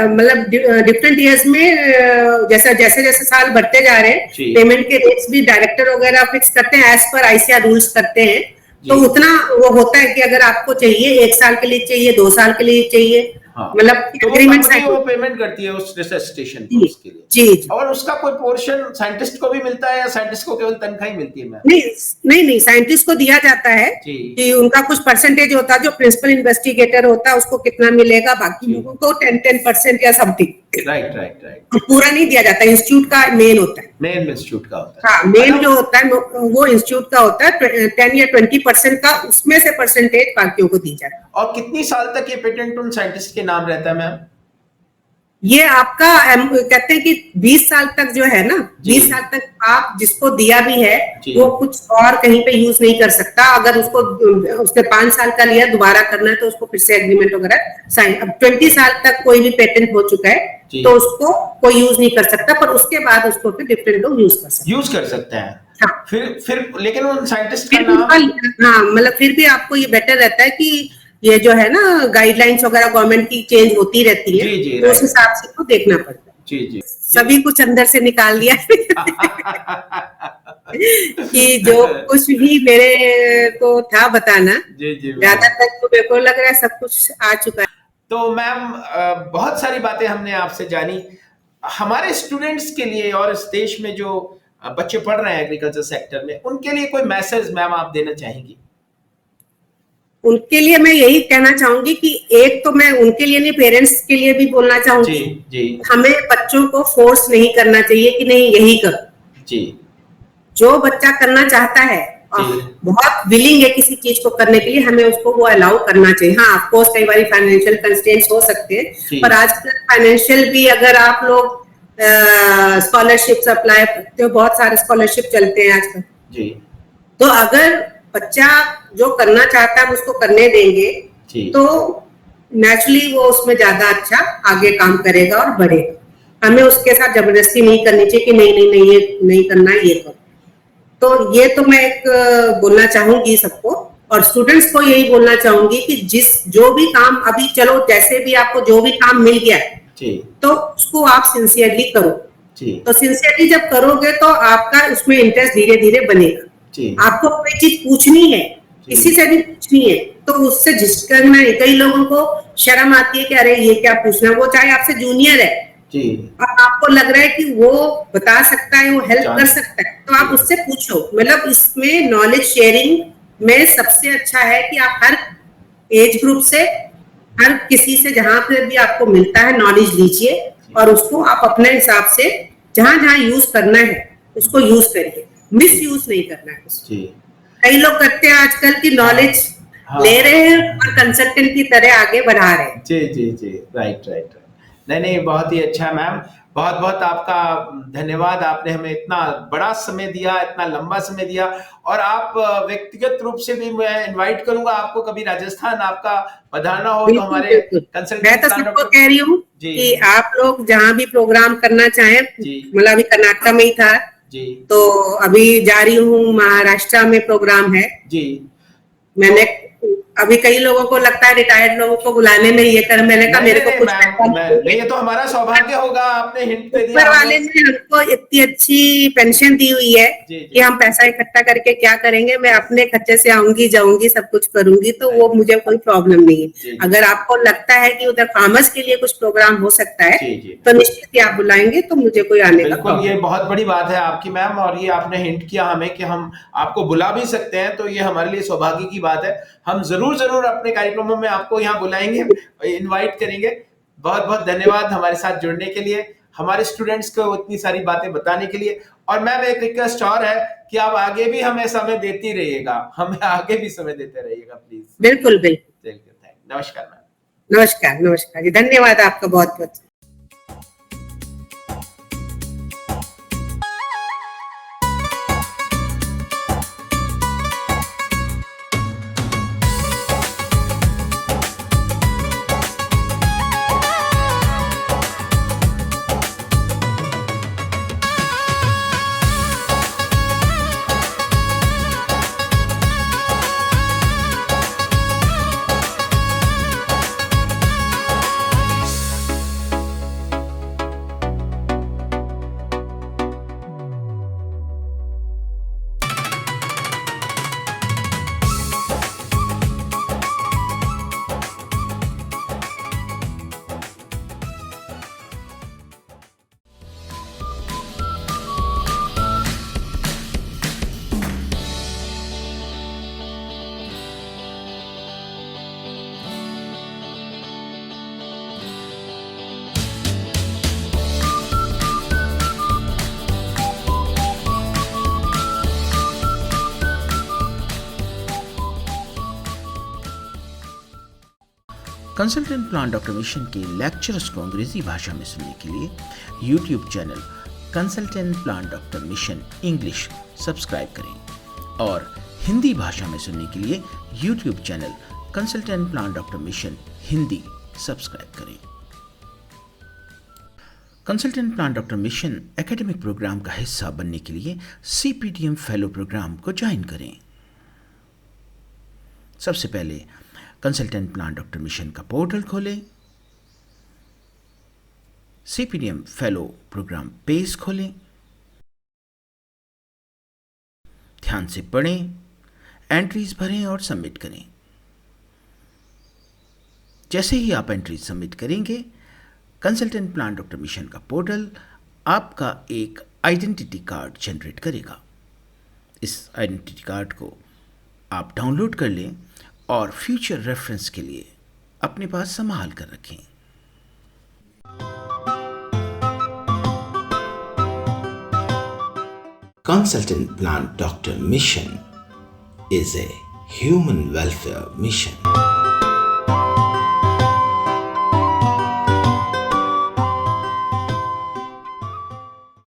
मतलब डिफरेंट ईयर्स में, जैसे जैसे जैसे साल बढ़ते जा रहे हैं, जी। पेमेंट के रेट्स भी डायरेक्टर वगैरह फिक्स करते हैं, एज पर ICAR रूल्स करते हैं। तो जी। उतना वो होता है कि अगर आपको चाहिए 1 साल के लिए चाहिए, 2 साल के लिए चाहिए, हाँ, मतलब तो वो एग्रीमेंट कंपनी साइन। वो पेमेंट करती है उस रिसर्च स्टेशन को जी उसके लिए, जी जी। और उसका कोई पोर्शन साइंटिस्ट को भी मिलता है या साइंटिस्ट को केवल तनख्वाह ही मिलती है? मैम नहीं नहीं नहीं, साइंटिस्ट को दिया जाता है जी कि उनका कुछ परसेंटेज होता है, जो प्रिंसिपल इन्वेस्टिगेटर होता है उसको कितना मिलेगा, बाकी जी। लोगों को 10% या समथिंग। राइट राइट राइट, पूरा नहीं दिया जाता, इंस्टीट्यूट का मेन होता है। मेन इंस्टीट्यूट का होता है। हाँ, मेन जो होता है वो इंस्टीट्यूट का होता है, 10 या 20% का, उसमें से परसेंटेज बाकियों को दी जाती है। और कितनी साल तक ये पेटेंट उन साइंटिस्ट के नाम रहता है मैम? ये आपका कहते हैं कि 20 साल तक जो है ना, जी। 20 साल तक आप जिसको दिया भी है जी। वो कुछ और कहीं पे यूज नहीं कर सकता। अगर उसको उसने 5 साल का लिया, दोबारा करना है तो उसको फिर से एग्रीमेंट वगैरह साइन। अब 20 साल तक कोई भी पेटेंट हो चुका है जी। तो उसको कोई यूज नहीं कर सकता, पर उसके बाद उसको फिर डिफरेंट लोग यूज कर सकते हैं। हैं। हाँ। फिर लेकिन उन साइंटिस्ट का फिर नाम, हाँ, मतलब फिर भी आपको ये बेटर रहता है कि ये जो है ना, गाइडलाइंस वगैरह गवर्नमेंट की चेंज होती रहती है, जी, जी, तो उस right. हिसाब से तो देखना पड़ता है। जी जी सभी कुछ अंदर से निकाल लिया कि जो कुछ भी मेरे को था बताना, जी जी मैम। ज्यादातर तो मेरे को लग रहा है सब कुछ आ चुका है। तो मैम बहुत सारी बातें हमने आपसे जानी। हमारे स्टूडेंट्स के लिए और इस देश में जो बच्चे पढ़ रहे हैं एग्रीकल्चर सेक्टर में, उनके लिए कोई मैसेज मैम आप देना चाहेंगी? उनके लिए मैं यही कहना चाहूंगी कि एक तो मैं उनके लिए नहीं, पेरेंट्स के लिए भी बोलना चाहूंगी। जी जी हमें बच्चों को फोर्स नहीं करना चाहिए कि नहीं यही करो। जी जो बच्चा करना चाहता है और जी। बहुत विलिंग है किसी चीज को करने के लिए, हमें उसको वो अलाउ करना चाहिए। हाँ, ऑफ कोर्स कई बार फाइनेंशियल कंस्ट्रेंट्स हो सकते जी। हैं, पर आजकल फाइनेंशियल भी अगर आप लोग स्कॉलरशिप्स अप्लाई करते हो, बहुत सारे स्कॉलरशिप चलते हैं आजकल। जी तो अगर बच्चा जो करना चाहता है उसको करने देंगे जी। तो नेचुरली वो उसमें ज्यादा अच्छा आगे काम करेगा और बढ़ेगा। हमें उसके साथ जबरदस्ती नहीं करनी चाहिए कि नहीं नहीं नहीं ये नहीं करना है, ये करो। तो ये तो मैं एक बोलना चाहूंगी सबको, और स्टूडेंट्स को यही बोलना चाहूंगी कि जो भी काम अभी, चलो जैसे भी आपको जो भी काम मिल गया जी तो उसको आप सिंसियरली करो। जी तो सिंसियरली जब करोगे तो आपका उसमें इंटरेस्ट धीरे धीरे बनेगा। जी आपको कोई चीज पूछनी है, किसी से भी पूछनी है, तो उससे झिझकना नहीं। कई लोगों को शर्म आती है कि अरे ये क्या पूछना, वो चाहे आपसे जूनियर है जी और आपको लग रहा है कि वो बता सकता है, वो हेल्प कर सकता है, तो आप उससे पूछो। मतलब इसमें नॉलेज शेयरिंग में सबसे अच्छा है कि आप हर एज ग्रुप से, हर किसी से जहां पे भी आपको मिलता है नॉलेज लीजिए, और उसको आप अपने हिसाब से जहां जहां यूज करना है उसको यूज करिए, मिस यूज नहीं करना है उसको। जी। कई लोग करते हैं आजकल की नॉलेज हाँ। ले रहे हैं और कंसल्टेंट की तरह आगे बढ़ा रहे हैं। जी जी जी, राइट राइट। नहीं नहीं, बहुत ही अच्छा मैम, बहुत बहुत आपका धन्यवाद, आपने हमें इतना बड़ा समय दिया, इतना लंबा समय दिया। और आप व्यक्तिगत रूप से भी मैं इनवाइट करूंगा आपको, कभी राजस्थान आपका पधारना हो तो बिल्कुल हमारे बिल्कुल। मैं कंसल्टेंट तो प्लान सबको डॉक्टर। कह रही हूँ जी कि आप लोग जहाँ भी प्रोग्राम करना चाहें, जी मतलब अभी कर्नाटक में ही था, जी तो अभी जा रही हूँ महाराष्ट्र में प्रोग्राम है। जी। तो मैंने अभी कई लोगों को लगता है रिटायर्ड लोगों को बुलाने में ये कर, मैंने कहा नहीं मेरे नहीं को नहीं कुछ मैम, पैसा नहीं, नहीं। ये तो हमारा सौभाग्य होगा, आपने हिंट दे दिया ऊपर हमें। वाले ने हमको इतनी अच्छी पेंशन दी हुई है जी कि जी। हम पैसा इकट्ठा करके क्या करेंगे, मैं अपने खर्चे से आऊंगी जाऊंगी सब कुछ करूंगी, तो वो मुझे कोई प्रॉब्लम नहीं है। जी जी अगर आपको लगता है कि उधर फार्मर्स के लिए कुछ प्रोग्राम हो सकता है जी जी। तो निश्चित ही आप बुलाएंगे, तो मुझे कोई आने का बिल्कुल, ये प्रॉब्लम। बहुत बड़ी बात है आपकी मैम, और ये आपने हिंट किया हमें कि हम आपको बुला भी सकते हैं, तो ये हमारे लिए सौभाग्य की बात है। हम जरूर जरूर अपने कार्यक्रमों में आपको यहाँ बुलाएंगे, इनवाइट करेंगे। बहुत बहुत धन्यवाद हमारे साथ जुड़ने के लिए, हमारे स्टूडेंट्स को इतनी सारी बातें बताने के लिए। और मैम एक रिक्वेस्ट और है कि आप आगे भी हमें समय देती रहिएगा, हमें आगे भी समय देते रहिएगा प्लीज। बिल्कुल बिल्कुल। चलिए, नमस्कार मैम। नमस्कार नमस्कार जी, धन्यवाद आपका बहुत बहुत। कंसल्टेंट प्लान डॉक्टर मिशन के लेक्चर्स को अंग्रेजी भाषा में सुनने के लिए YouTube channel consultant plan doctor mission English subscribe करें, और हिंदी भाषा में सुनने के लिए YouTube channel consultant plan doctor mission Hindi subscribe करें। Consultant plan doctor mission academic programme का हिस्सा बनने के लिए CPTM फेलो प्रोग्राम को ज्वाइन करें। सबसे पहले कंसल्टेंट प्लान डॉक्टर मिशन का पोर्टल खोलें, CPTM फेलो प्रोग्राम पेज खोलें, ध्यान से पढ़ें, एंट्रीज भरें और सबमिट करें। जैसे ही आप एंट्रीज सबमिट करेंगे, कंसल्टेंट प्लान डॉक्टर मिशन का पोर्टल आपका एक आइडेंटिटी कार्ड जनरेट करेगा। इस आइडेंटिटी कार्ड को आप डाउनलोड कर लें और फ्यूचर रेफरेंस के लिए अपने पास संभाल कर रखें। Consultant Plant Doctor Mission is a human welfare mission.